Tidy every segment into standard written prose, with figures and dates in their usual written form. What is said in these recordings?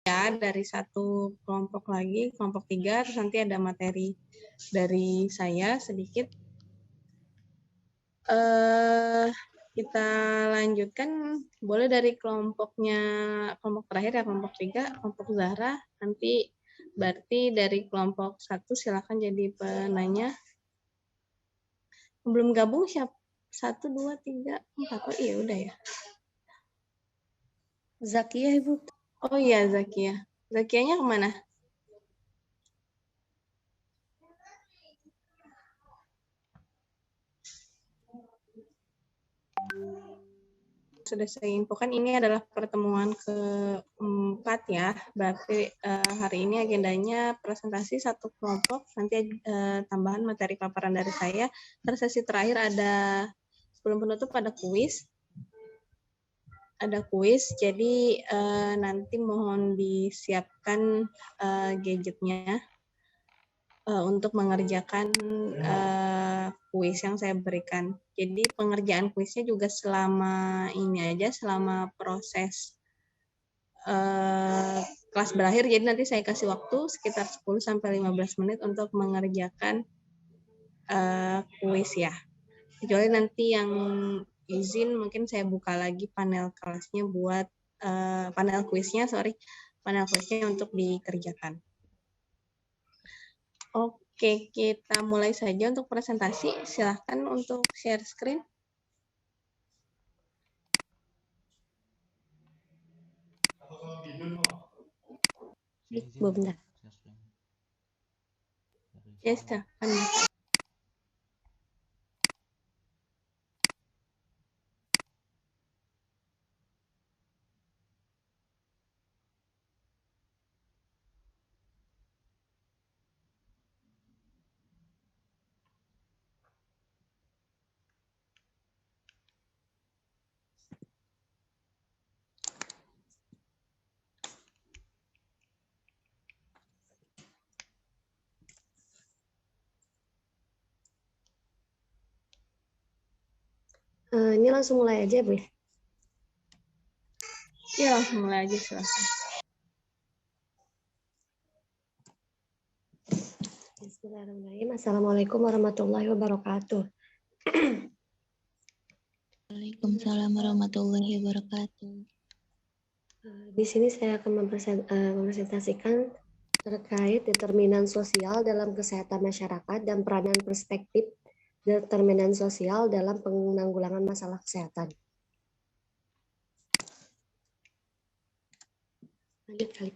ya dari satu kelompok lagi, kelompok 3, terus nanti ada materi dari saya sedikit. Kita lanjutkan, boleh dari kelompok terakhir ya, kelompok 3, kelompok Zahra, nanti berarti dari kelompok 1 silakan jadi penanya. Belum gabung siapa? 1, 2, 3, 4, oh iya udah ya. Zakia, Ibu. Oh iya, Zakia. Zakianya kemana? Sudah saya infokan ini adalah pertemuan keempat ya. Berarti hari ini agendanya presentasi satu kelompok, nanti tambahan materi paparan dari saya. Terus sesi terakhir ada, sebelum penutup ada kuis. Ada kuis, jadi nanti mohon disiapkan gadgetnya untuk mengerjakan kuis yang saya berikan. Jadi pengerjaan kuisnya juga selama ini aja, selama proses kelas berakhir. Jadi nanti saya kasih waktu sekitar 10-15 menit untuk mengerjakan kuis ya. Kecuali nanti yang izin mungkin saya buka lagi panel kelasnya buat panel kuisnya untuk dikerjakan. Oke, kita mulai saja untuk presentasi. Silahkan untuk share screen. Bentar. Ya, silahkan. Ini langsung mulai aja, Bu. Ya, langsung mulai aja silahkan. Bismillahirrahmanirrahim. Assalamualaikum warahmatullahi wabarakatuh. Waalaikumsalam warahmatullahi wabarakatuh. Di sini saya akan mempresentasikan terkait determinan sosial dalam kesehatan masyarakat dan peranan perspektif determinan sosial dalam penanggulangan masalah kesehatan. Lanjut kali.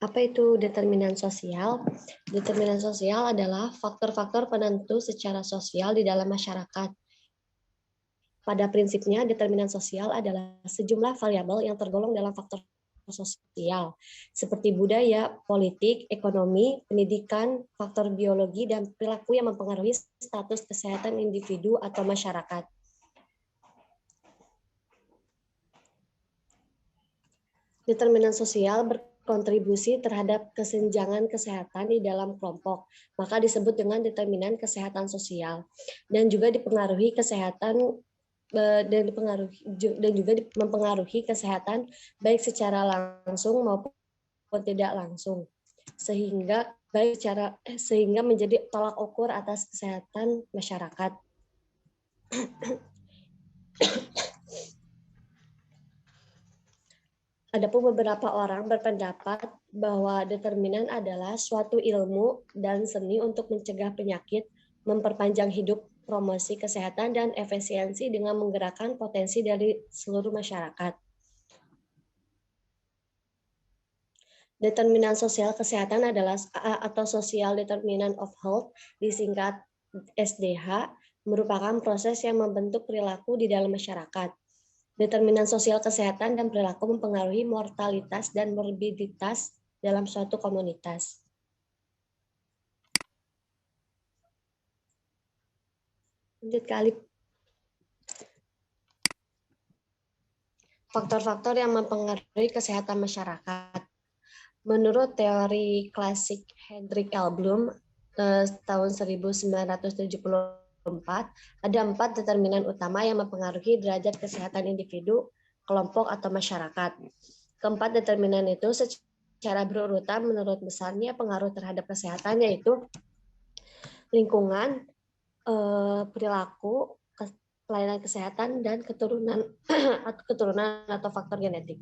Apa itu determinan sosial? Determinan sosial adalah faktor-faktor penentu secara sosial di dalam masyarakat. Pada prinsipnya, determinan sosial adalah sejumlah variabel yang tergolong dalam faktor sosial, seperti budaya, politik, ekonomi, pendidikan, faktor biologi, dan perilaku yang mempengaruhi status kesehatan individu atau masyarakat. Determinan sosial berkontribusi terhadap kesenjangan kesehatan di dalam kelompok, maka disebut dengan determinan kesehatan sosial, dan juga dipengaruhi kesehatan dan juga mempengaruhi kesehatan baik secara langsung maupun tidak langsung, sehingga menjadi tolak ukur atas kesehatan masyarakat. Adapun beberapa orang berpendapat bahwa determinan adalah suatu ilmu dan seni untuk mencegah penyakit, memperpanjang hidup, promosi kesehatan, dan efisiensi dengan menggerakkan potensi dari seluruh masyarakat. Determinan sosial kesehatan adalah atau social determinant of health, disingkat SDH, merupakan proses yang membentuk perilaku di dalam masyarakat. Determinan sosial kesehatan dan perilaku mempengaruhi mortalitas dan morbiditas dalam suatu komunitas. Lanjut kali. Faktor-faktor yang mempengaruhi kesehatan masyarakat. Menurut teori klasik Hendrik L. Bloom tahun 1974, ada 4 determinan utama yang mempengaruhi derajat kesehatan individu, kelompok, atau masyarakat. Keempat determinan itu secara berurutan menurut besarnya pengaruh terhadap kesehatan, yaitu lingkungan, perilaku, pelayanan kesehatan, dan keturunan atau faktor genetik.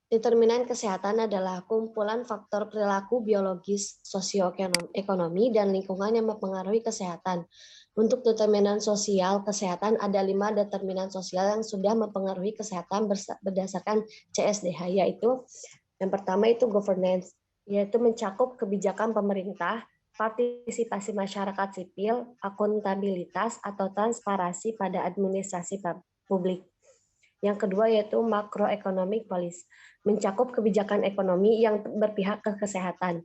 Determinan kesehatan adalah kumpulan faktor perilaku biologis, sosioekonomi, dan lingkungan yang mempengaruhi kesehatan. Untuk determinan sosial kesehatan, ada 5 determinan sosial yang sudah mempengaruhi kesehatan berdasarkan CSDH, yaitu yang pertama itu governance, yaitu mencakup kebijakan pemerintah, partisipasi masyarakat sipil, akuntabilitas atau transparansi pada administrasi publik. Yang kedua yaitu macroeconomic policy, mencakup kebijakan ekonomi yang berpihak ke kesehatan.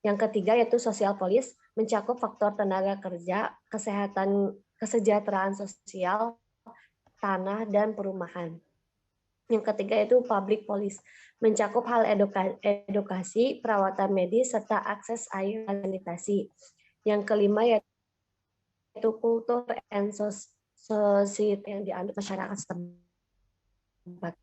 Yang ketiga yaitu social policy, mencakup faktor tenaga kerja, kesehatan, kesejahteraan sosial, tanah, dan perumahan. Yang ketiga itu public policy, mencakup hal edukasi, perawatan medis, serta akses air dan sanitasi. Yang kelima yaitu kultur and society yang dianut masyarakat setempat.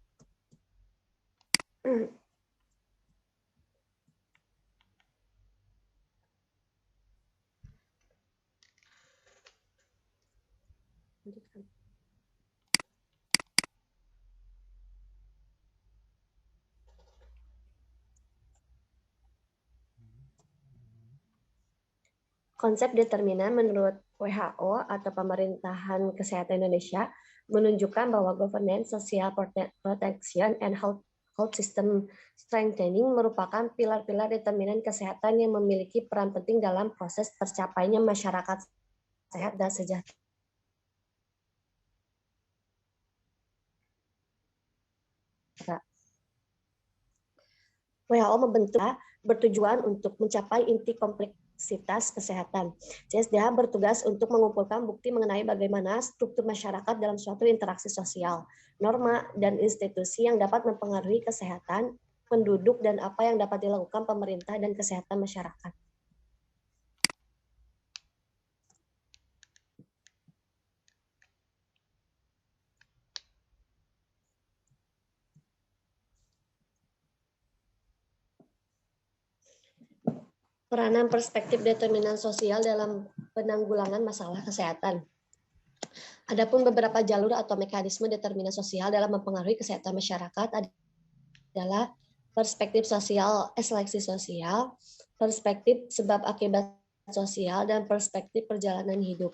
Konsep determinan menurut WHO atau Pemerintahan Kesehatan Indonesia menunjukkan bahwa governance, social protection, and health system strengthening merupakan pilar-pilar determinan kesehatan yang memiliki peran penting dalam proses tercapainya masyarakat sehat dan sejahtera. WHO membentuk bertujuan untuk mencapai inti kompleksitas kesehatan. CSDH bertugas untuk mengumpulkan bukti mengenai bagaimana struktur masyarakat dalam suatu interaksi sosial, norma, dan institusi yang dapat mempengaruhi kesehatan penduduk dan apa yang dapat dilakukan pemerintah dan kesehatan masyarakat. Peranan perspektif determinan sosial dalam penanggulangan masalah kesehatan. Adapun beberapa jalur atau mekanisme determinan sosial dalam mempengaruhi kesehatan masyarakat adalah perspektif sosial, seleksi sosial, perspektif sebab akibat sosial, dan perspektif perjalanan hidup.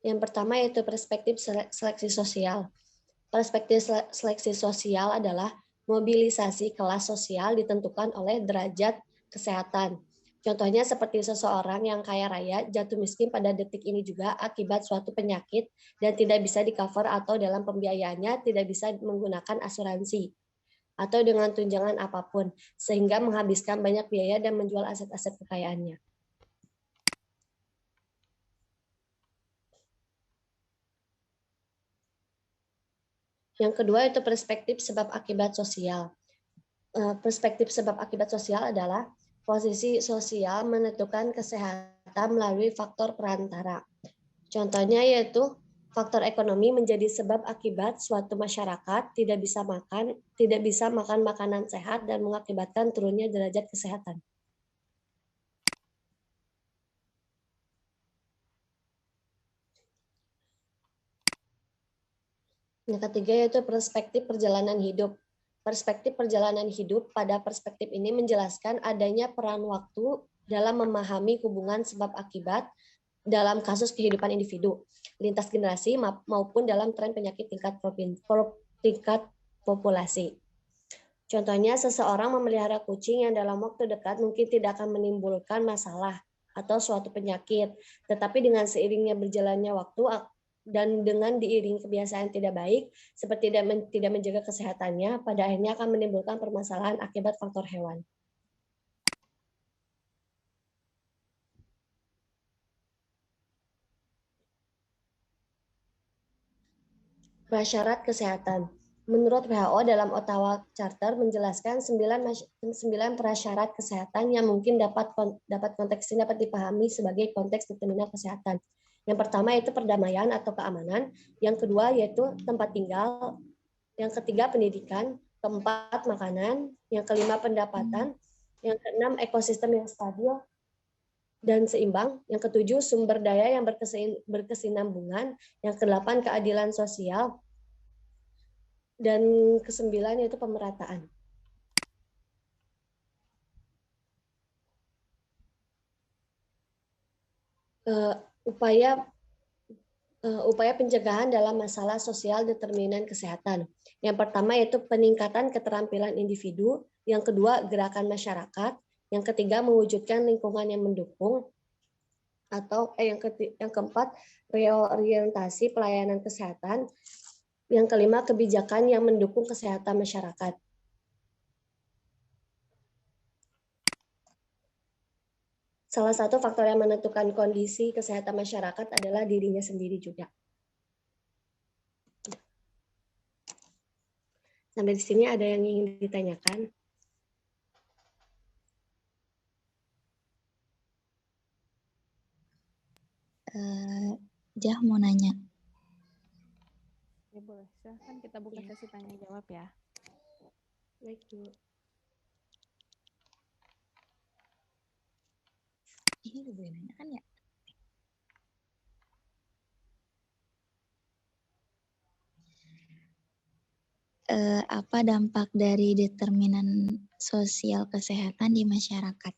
Yang pertama yaitu perspektif seleksi sosial. Perspektif seleksi sosial adalah mobilisasi kelas sosial ditentukan oleh derajat kesehatan. Contohnya seperti seseorang yang kaya raya jatuh miskin pada detik ini juga akibat suatu penyakit dan tidak bisa di-cover atau dalam pembiayaannya tidak bisa menggunakan asuransi atau dengan tunjangan apapun sehingga menghabiskan banyak biaya dan menjual aset-aset kekayaannya. Yang kedua itu perspektif sebab akibat sosial. Perspektif sebab akibat sosial adalah posisi sosial menentukan kesehatan melalui faktor perantara. Contohnya yaitu faktor ekonomi menjadi sebab akibat suatu masyarakat tidak bisa makan makanan sehat dan mengakibatkan turunnya derajat kesehatan. Yang ketiga yaitu perspektif perjalanan hidup. Perspektif perjalanan hidup pada perspektif ini menjelaskan adanya peran waktu dalam memahami hubungan sebab akibat dalam kasus kehidupan individu, lintas generasi maupun dalam tren penyakit tingkat populasi. Contohnya seseorang memelihara kucing yang dalam waktu dekat mungkin tidak akan menimbulkan masalah atau suatu penyakit, tetapi dengan seiringnya berjalannya waktu dan dengan diiring kebiasaan tidak baik, seperti tidak menjaga kesehatannya, pada akhirnya akan menimbulkan permasalahan akibat faktor hewan. Prasyarat kesehatan. Menurut WHO dalam Ottawa Charter menjelaskan 9 prasyarat kesehatan yang mungkin dapat konteks ini dapat dipahami sebagai konteks determinan kesehatan. Yang pertama yaitu perdamaian atau keamanan, yang kedua yaitu tempat tinggal, yang ketiga pendidikan, keempat makanan, yang kelima pendapatan, yang keenam ekosistem yang stabil dan seimbang, yang ketujuh sumber daya yang berkesinambungan, yang kedelapan keadilan sosial, dan kesembilan yaitu pemerataan. Upaya pencegahan dalam masalah sosial determinan kesehatan. Yang pertama yaitu peningkatan keterampilan individu, yang kedua gerakan masyarakat, yang ketiga mewujudkan lingkungan yang mendukung, atau yang keempat reorientasi pelayanan kesehatan, yang kelima kebijakan yang mendukung kesehatan masyarakat. Salah satu faktor yang menentukan kondisi kesehatan masyarakat adalah dirinya sendiri juga. Sampai di sini ada yang ingin ditanyakan? Jah mau nanya. Ya boleh, silahkan kita buka sesi tanya jawab ya. Baik, Bu. Ini udah boleh nanya kan ya? Apa dampak dari determinan sosial kesehatan di masyarakat?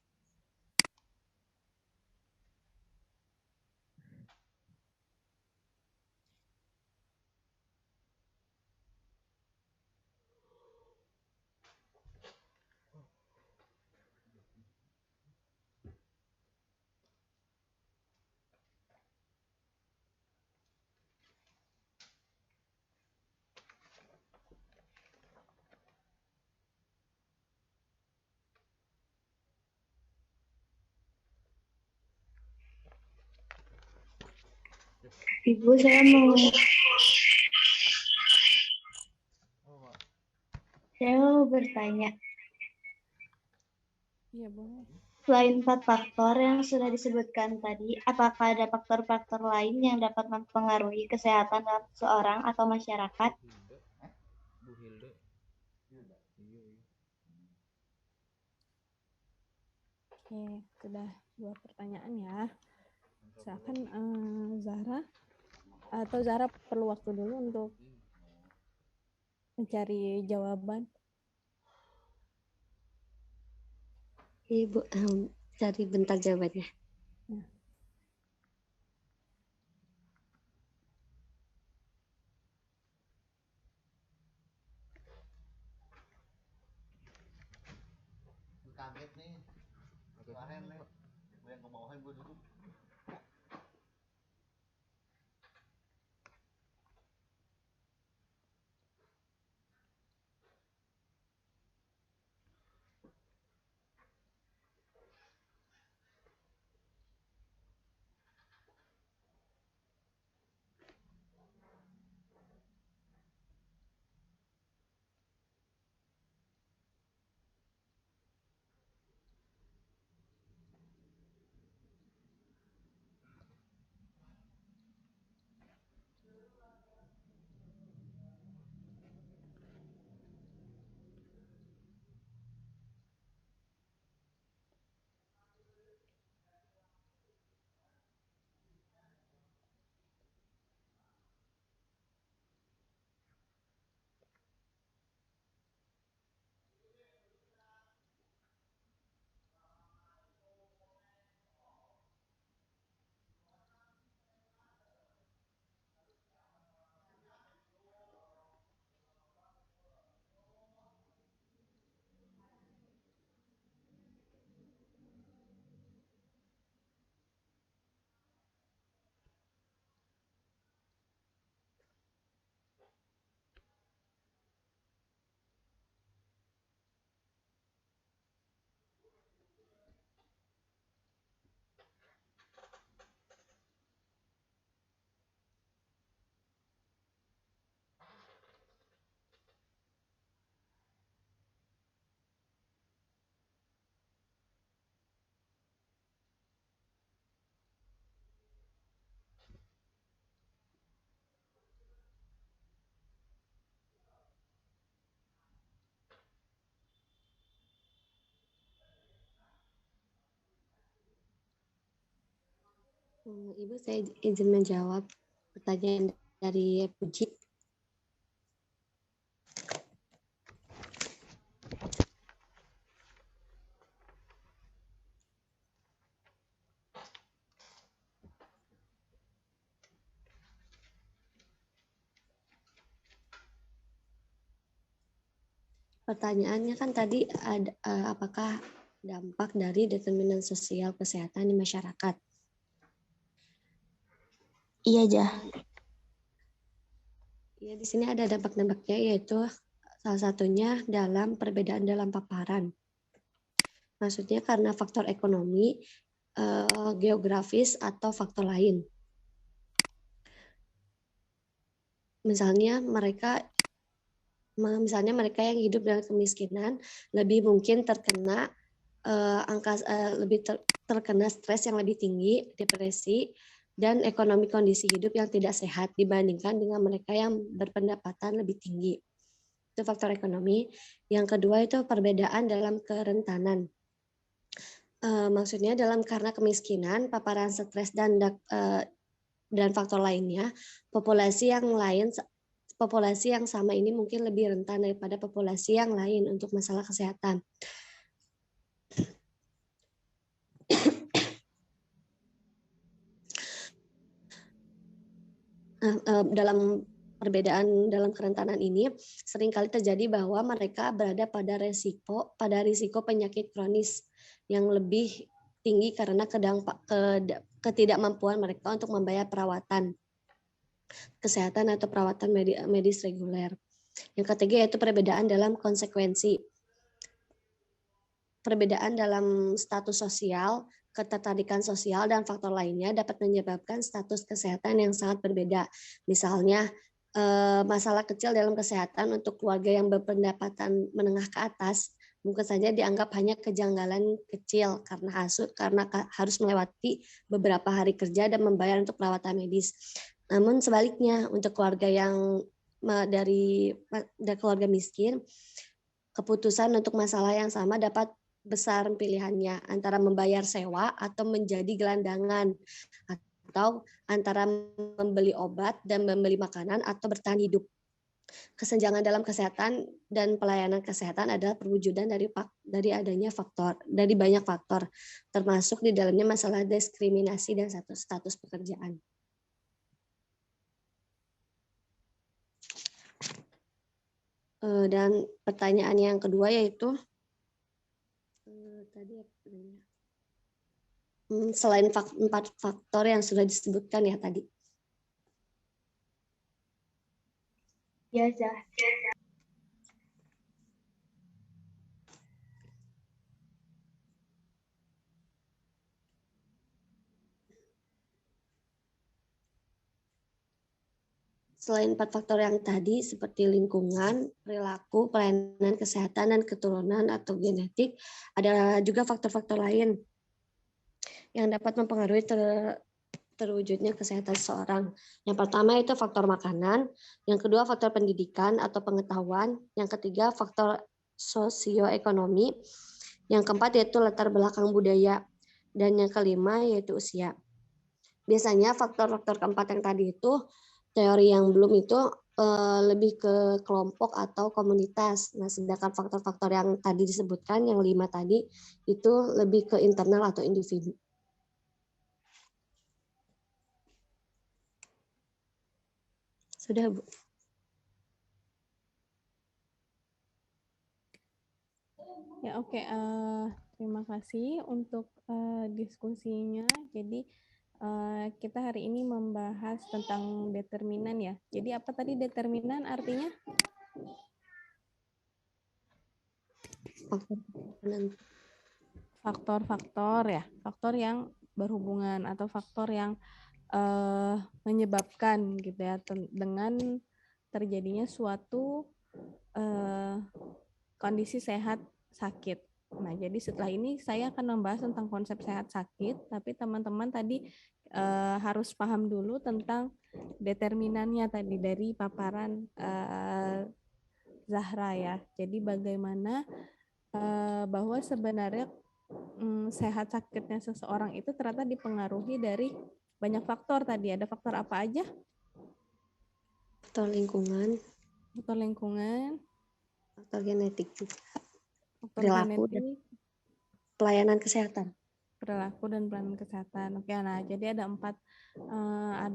Ibu, saya mau bertanya. Iya boleh. Selain 4 faktor yang sudah disebutkan tadi, apakah ada faktor-faktor lain yang dapat mempengaruhi kesehatan dalam seseorang atau masyarakat? Oke, sudah 2 pertanyaan ya. Silakan Zahra. Atau Zahra perlu waktu dulu untuk mencari jawaban. Ibu, cari bentar jawabannya. Ya. Kaget nih. Kemarin nih, gue yang kebawahan gue duduk. Ibu, saya izin menjawab pertanyaan dari Puji. Pertanyaannya kan tadi ada apakah dampak dari determinan sosial kesehatan di masyarakat? Iya, Jah. Ya, di sini ada dampak-dampaknya, yaitu salah satunya dalam perbedaan dalam paparan. Maksudnya karena faktor ekonomi, geografis, atau faktor lain. Misalnya mereka yang hidup dalam kemiskinan lebih mungkin terkena terkena stres yang lebih tinggi, depresi, dan ekonomi kondisi hidup yang tidak sehat dibandingkan dengan mereka yang berpendapatan lebih tinggi. Itu faktor ekonomi. Yang kedua itu perbedaan dalam kerentanan. Maksudnya karena kemiskinan, paparan stres dan faktor lainnya, populasi yang sama ini mungkin lebih rentan daripada populasi yang lain untuk masalah kesehatan. Dalam perbedaan dalam kerentanan ini seringkali terjadi bahwa mereka berada pada risiko penyakit kronis yang lebih tinggi karena ketidakmampuan mereka untuk membayar perawatan kesehatan atau perawatan medis reguler. Yang ketiga yaitu perbedaan dalam konsekuensi. Perbedaan dalam status sosial, ketertarikan sosial, dan faktor lainnya dapat menyebabkan status kesehatan yang sangat berbeda. Misalnya, masalah kecil dalam kesehatan untuk keluarga yang berpendapatan menengah ke atas mungkin saja dianggap hanya kejanggalan kecil karena harus melewati beberapa hari kerja dan membayar untuk perawatan medis. Namun sebaliknya, untuk keluarga yang dari keluarga miskin, keputusan untuk masalah yang sama dapat besar pilihannya antara membayar sewa atau menjadi gelandangan, atau antara membeli obat dan membeli makanan atau bertahan hidup. Kesenjangan dalam kesehatan dan pelayanan kesehatan adalah perwujudan dari banyak faktor, termasuk di dalamnya masalah diskriminasi dan status pekerjaan. Dan pertanyaan yang kedua yaitu selain 4 faktor yang sudah disebutkan ya tadi. Ya, Jah. Selain 4 faktor yang tadi seperti lingkungan, perilaku, pelayanan kesehatan, dan keturunan atau genetik, ada juga faktor-faktor lain yang dapat mempengaruhi terwujudnya kesehatan seseorang. Yang pertama itu faktor makanan, yang kedua faktor pendidikan atau pengetahuan, yang ketiga faktor sosioekonomi, yang keempat yaitu latar belakang budaya, dan yang kelima yaitu usia. Biasanya faktor-faktor keempat yang tadi itu teori yang belum itu lebih ke kelompok atau komunitas. Nah, sedangkan faktor-faktor yang tadi disebutkan, yang 5 tadi, itu lebih ke internal atau individu. Sudah, Bu. Ya, oke. Terima kasih untuk diskusinya. Jadi, kita hari ini membahas tentang determinan ya. Jadi apa tadi determinan artinya? Faktor-faktor ya, faktor yang berhubungan atau faktor yang menyebabkan gitu ya dengan terjadinya suatu kondisi sehat sakit. Nah, jadi setelah ini saya akan membahas tentang konsep sehat sakit, tapi teman-teman tadi harus paham dulu tentang determinannya tadi dari paparan Zahra ya. Jadi bagaimana bahwa sebenarnya sehat sakitnya seseorang itu ternyata dipengaruhi dari banyak faktor tadi. Ada faktor apa aja? Faktor lingkungan, Faktor lingkungan, faktor genetik juga, faktor perilaku, dan genetik, pelayanan kesehatan. perilaku dan pelayanan kesehatan. Oke, nah jadi ada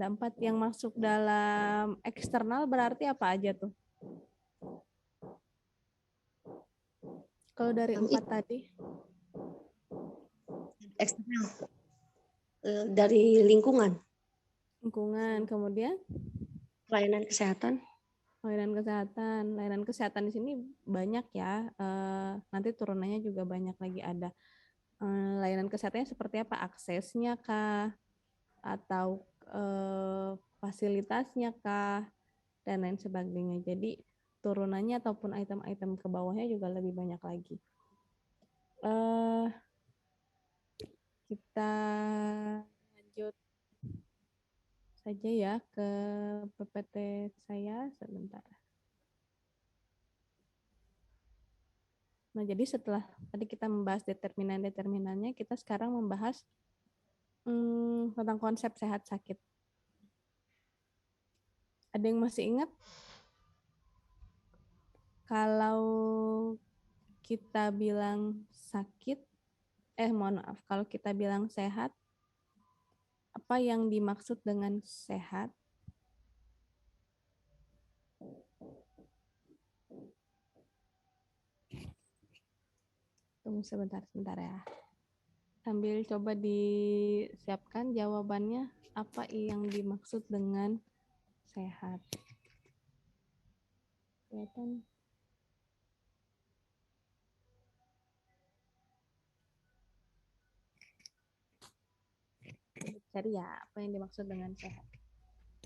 empat yang masuk dalam eksternal, berarti apa aja tuh? Kalau dari empat tadi, Eksternal dari lingkungan, lingkungan, kemudian pelayanan kesehatan, layanan kesehatan di sini banyak ya. Nanti turunannya juga banyak lagi ada. Layanan kesehatannya seperti apa? Aksesnya kah? Atau fasilitasnya kah? Dan lain sebagainya. Jadi turunannya ataupun item-item ke bawahnya juga lebih banyak lagi. Kita lanjut saja ya ke PPT saya sebentar. Nah, jadi setelah tadi kita membahas determinan-determinannya, kita sekarang membahas tentang konsep sehat sakit. Ada yang masih ingat? Kalau kita bilang sakit, mohon maaf, kalau kita bilang sehat, apa yang dimaksud dengan sehat? Tunggu sebentar ya. Sambil coba disiapkan jawabannya, apa yang dimaksud dengan sehat? Kelihatan? Cari ya, apa yang dimaksud dengan sehat?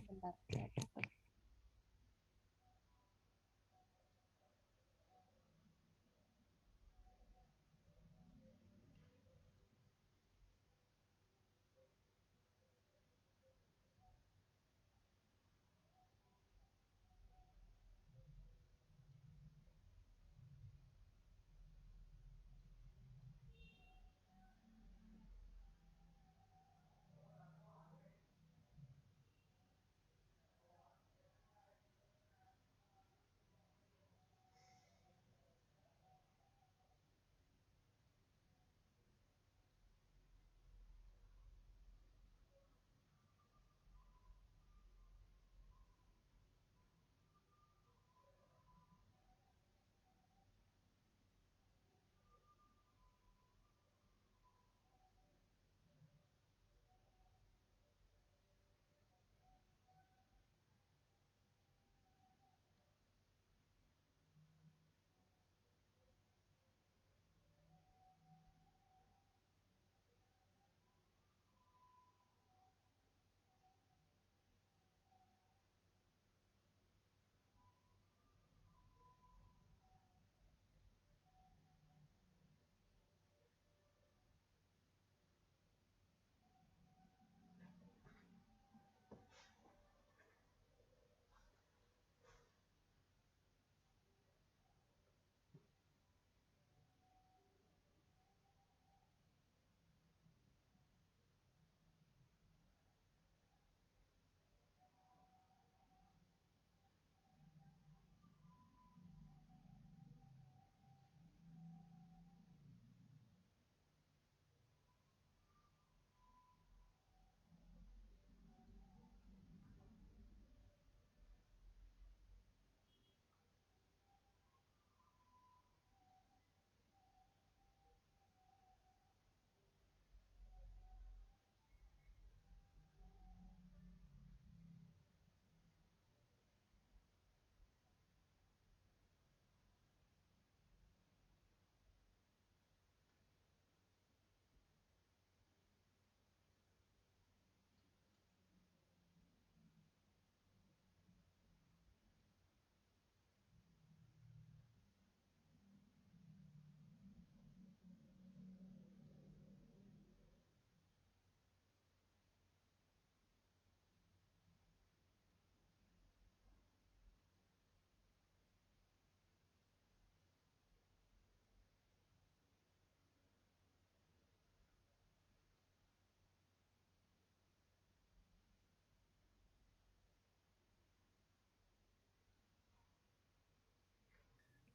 Bentar.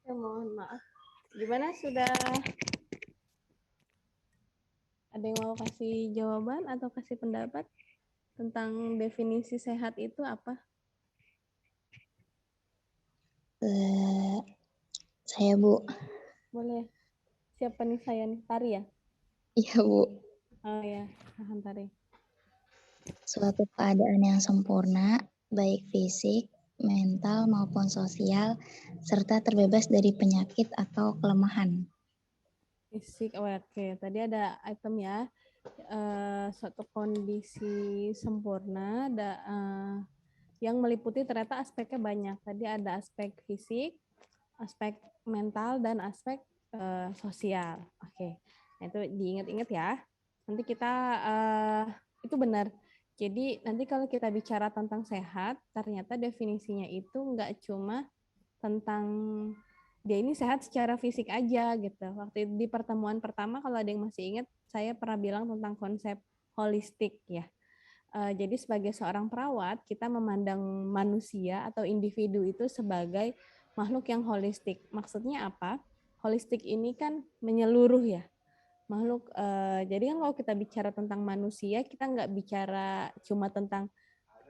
Ya, mohon maaf. Gimana, sudah ada yang mau kasih jawaban atau kasih pendapat tentang definisi sehat itu apa? Saya Bu. Boleh. Siapa nih saya nih? Tari ya? Iya Bu. Oh ya, tahan Tari. Suatu keadaan yang sempurna, baik fisik, mental maupun sosial, serta terbebas dari penyakit atau kelemahan. Fisik, oh, oke. Tadi ada item ya. Suatu kondisi sempurna, yang meliputi ternyata aspeknya banyak. Tadi ada aspek fisik, aspek mental, dan aspek sosial. Oke, nah, itu diingat-ingat ya. Nanti kita itu benar. Jadi nanti kalau kita bicara tentang sehat, ternyata definisinya itu nggak cuma tentang dia ini sehat secara fisik aja gitu. Waktu di pertemuan pertama, kalau ada yang masih ingat, saya pernah bilang tentang konsep holistik ya. Jadi sebagai seorang perawat, kita memandang manusia atau individu itu sebagai makhluk yang holistik. Maksudnya apa? Holistik ini kan menyeluruh ya. Makhluk, jadi kan kalau kita bicara tentang manusia, kita nggak bicara cuma tentang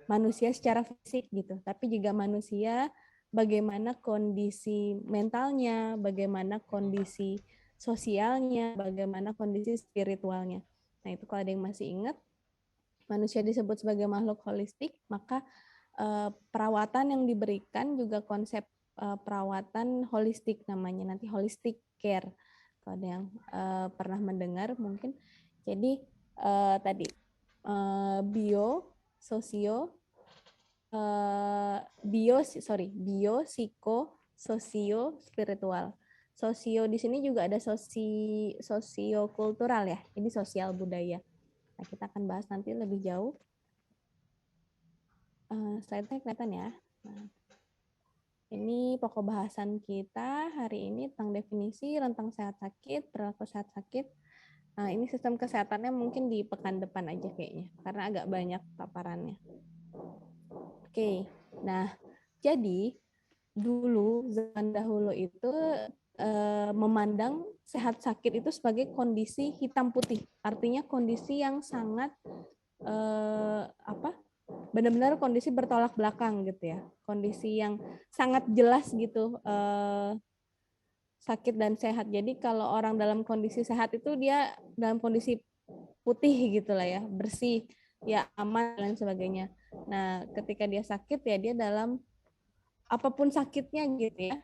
manusia secara fisik gitu, tapi juga manusia bagaimana kondisi mentalnya, bagaimana kondisi sosialnya, bagaimana kondisi spiritualnya. Nah itu kalau ada yang masih ingat, manusia disebut sebagai makhluk holistik, maka perawatan yang diberikan juga konsep perawatan holistik namanya, nanti holistic care. Kalau ada yang pernah mendengar mungkin. Jadi tadi bio, sosio, bio, psiko, sosio, spiritual. Sosio di sini juga ada sosiokultural ya, ini sosial budaya. Nah, kita akan bahas nanti lebih jauh. Slide-nya kelihatan ya. Nah, ini pokok bahasan kita hari ini tentang definisi, rentang sehat sakit, perilaku sehat sakit. Nah, ini sistem kesehatannya mungkin di pekan depan aja kayaknya, karena agak banyak paparannya. Oke, nah jadi dulu, zaman dahulu itu memandang sehat sakit itu sebagai kondisi hitam putih, artinya kondisi yang sangat benar-benar kondisi bertolak belakang gitu ya, kondisi yang sangat jelas gitu, sakit dan sehat. Jadi kalau orang dalam kondisi sehat itu dia dalam kondisi putih gitu lah ya, bersih, ya aman dan sebagainya. Nah ketika dia sakit ya dia dalam apapun sakitnya gitu ya,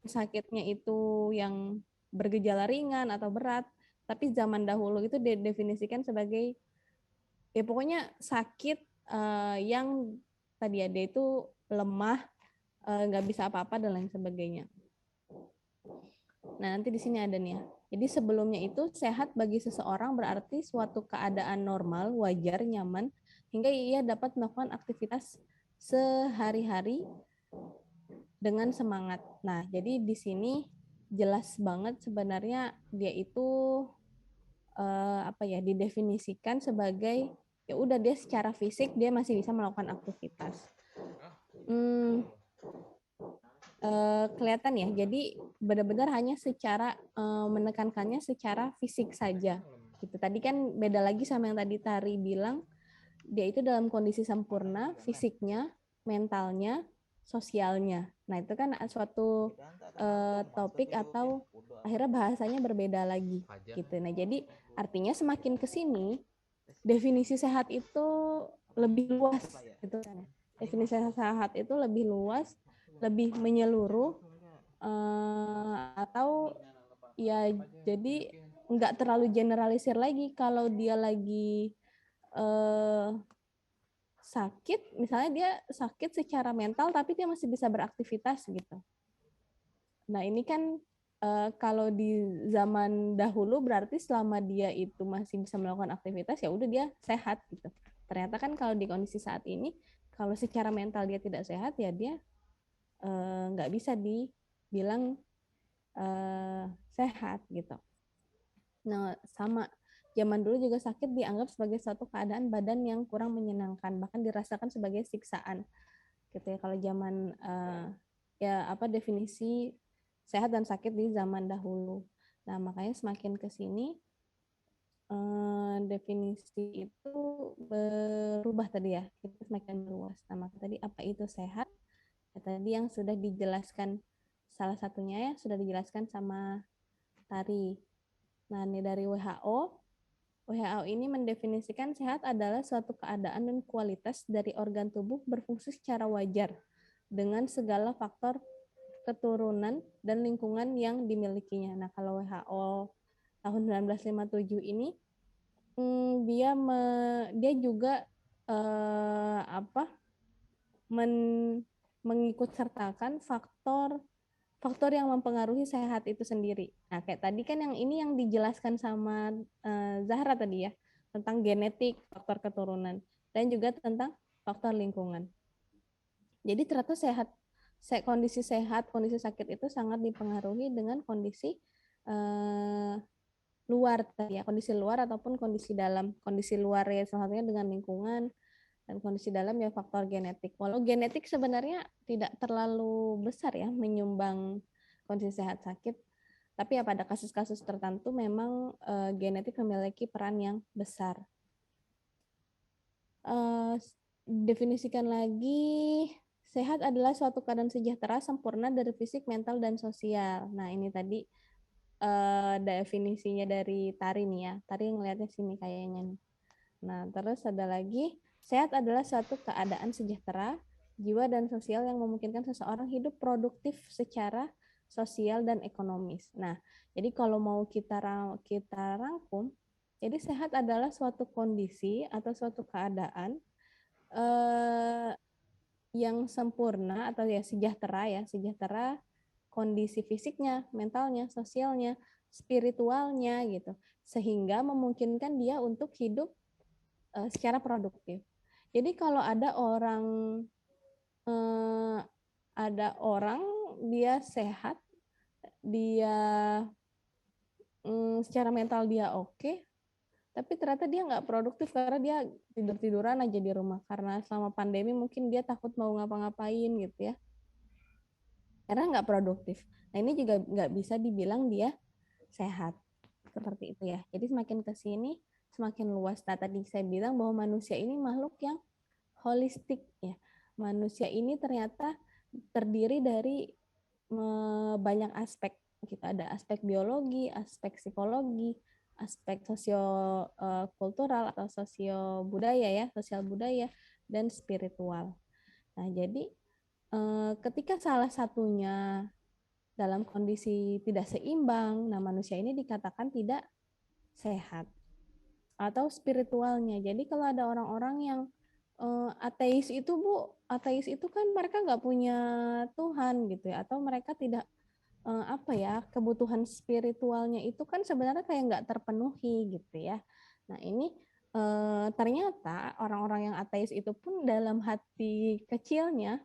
sakitnya itu yang bergejala ringan atau berat, tapi zaman dahulu itu didefinisikan sebagai ya pokoknya sakit yang tadi ada itu lemah, nggak bisa apa-apa dan lain sebagainya. Nah nanti di sini ada nih ya. Jadi sebelumnya itu sehat bagi seseorang berarti suatu keadaan normal, wajar, nyaman, hingga ia dapat melakukan aktivitas sehari-hari dengan semangat. Nah jadi di sini jelas banget sebenarnya dia itu didefinisikan sebagai ya udah dia secara fisik dia masih bisa melakukan aktivitas. Kelihatan ya, jadi benar-benar hanya secara menekankannya secara fisik saja. Gitu. Tadi kan beda lagi sama yang tadi Tari bilang, dia itu dalam kondisi sempurna, fisiknya, mentalnya, sosialnya. Nah itu kan suatu topik atau akhirnya bahasanya berbeda lagi. Gitu. Nah jadi artinya semakin ke sini definisi sehat itu lebih luas, gitu kan? Definisi sehat itu lebih luas, lebih menyeluruh, atau ya jadi nggak terlalu generalisir lagi. Kalau dia lagi sakit, misalnya dia sakit secara mental tapi dia masih bisa beraktivitas gitu. Nah ini kan kalau di zaman dahulu berarti selama dia itu masih bisa melakukan aktivitas ya udah dia sehat gitu. Ternyata kan kalau di kondisi saat ini kalau secara mental dia tidak sehat ya dia nggak bisa dibilang sehat gitu. Nah sama zaman dulu juga sakit dianggap sebagai suatu keadaan badan yang kurang menyenangkan, bahkan dirasakan sebagai siksaan gitu ya. Kalau zaman definisi sehat dan sakit di zaman dahulu. Nah, makanya semakin ke sini definisi itu berubah tadi ya, kita semakin luas. Nah, maka tadi apa itu sehat? Ya, tadi yang sudah dijelaskan, salah satunya ya sudah dijelaskan sama Tari. Nah, ini dari WHO. WHO ini mendefinisikan sehat adalah suatu keadaan dan kualitas dari organ tubuh berfungsi secara wajar dengan segala faktor keturunan dan lingkungan yang dimilikinya. Nah, kalau WHO tahun 1957 ini dia juga mengikut sertakan faktor yang mempengaruhi sehat itu sendiri. Nah, kayak tadi kan yang ini yang dijelaskan sama Zahra tadi ya, tentang genetik, faktor keturunan, dan juga tentang faktor lingkungan. Jadi ternyata kondisi sehat, kondisi sakit itu sangat dipengaruhi dengan kondisi luar tadi ya, kondisi luar ataupun kondisi dalam. Kondisi luar ya salah satunya dengan lingkungan, dan kondisi dalam ya faktor genetik. Walau genetik sebenarnya tidak terlalu besar ya menyumbang kondisi sehat sakit, tapi ya pada kasus-kasus tertentu memang genetik memiliki peran yang besar. Definisikan lagi, sehat adalah suatu keadaan sejahtera, sempurna dari fisik, mental, dan sosial. Nah, ini tadi definisinya dari Tari nih ya. Tari ngelihatnya sini kayaknya nih. Nah, terus ada lagi, sehat adalah suatu keadaan sejahtera, jiwa dan sosial yang memungkinkan seseorang hidup produktif secara sosial dan ekonomis. Nah, jadi kalau mau kita rangkum, jadi sehat adalah suatu kondisi atau suatu keadaan yang sempurna atau ya sejahtera kondisi fisiknya, mentalnya, sosialnya, spiritualnya gitu, sehingga memungkinkan dia untuk hidup secara produktif. Jadi kalau ada orang dia sehat, dia secara mental dia oke, tapi ternyata dia nggak produktif karena dia tiduran aja di rumah karena selama pandemi mungkin dia takut mau ngapa-ngapain gitu ya, karena nggak produktif. Nah, ini juga nggak bisa dibilang dia sehat seperti itu ya. Jadi semakin ke sini semakin luas. Nah, tadi saya bilang bahwa manusia ini makhluk yang holistik ya. Manusia ini ternyata terdiri dari banyak aspek. Kita ada aspek biologi, aspek psikologi, aspek kultural atau sosio budaya ya, sosial budaya dan spiritual. Nah, jadi ketika salah satunya dalam kondisi tidak seimbang, nah manusia ini dikatakan tidak sehat atau spiritualnya. Jadi kalau ada orang-orang yang ateis itu ateis itu kan mereka nggak punya Tuhan gitu ya, atau mereka tidak kebutuhan spiritualnya itu kan sebenarnya kayak nggak terpenuhi gitu ya. Nah, ini ternyata orang-orang yang ateis itu pun dalam hati kecilnya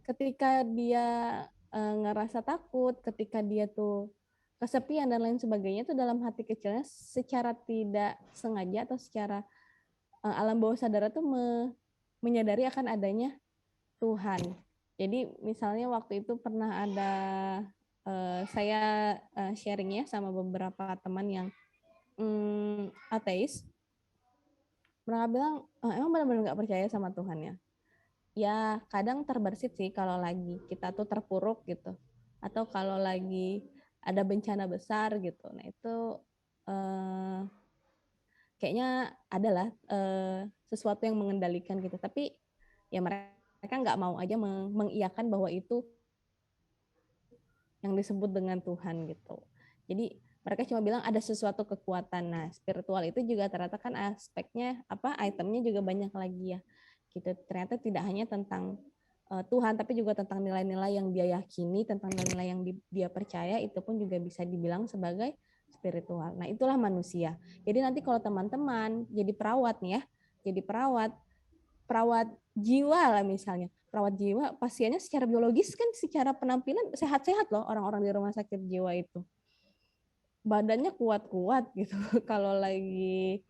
ketika dia ngerasa takut, ketika dia tuh kesepian dan lain sebagainya, itu dalam hati kecilnya secara tidak sengaja atau secara alam bawah sadar itu menyadari akan adanya Tuhan. Jadi misalnya waktu itu pernah ada saya sharing ya sama beberapa teman yang ateis. Mereka bilang emang benar-benar nggak percaya sama Tuhan ya. Ya kadang terbersit sih kalau lagi kita tuh terpuruk gitu, atau kalau lagi ada bencana besar gitu. Nah itu kayaknya adalah sesuatu yang mengendalikan gitu. Tapi ya mereka nggak mau aja mengiyakan bahwa itu yang disebut dengan Tuhan gitu. Jadi mereka cuma bilang ada sesuatu kekuatan. Nah spiritual itu juga ternyata kan aspeknya itemnya juga banyak lagi ya. Gitu. Ternyata tidak hanya tentang Tuhan, tapi juga tentang nilai-nilai yang dia yakini, tentang nilai-nilai yang dia percaya, itu pun juga bisa dibilang sebagai spiritual. Nah, itulah manusia. Jadi nanti kalau teman-teman jadi perawat nih ya, jadi perawat jiwa lah misalnya, perawat jiwa, pasiennya secara biologis kan secara penampilan sehat-sehat loh orang-orang di rumah sakit jiwa itu. Badannya kuat-kuat gitu. Kalau lagi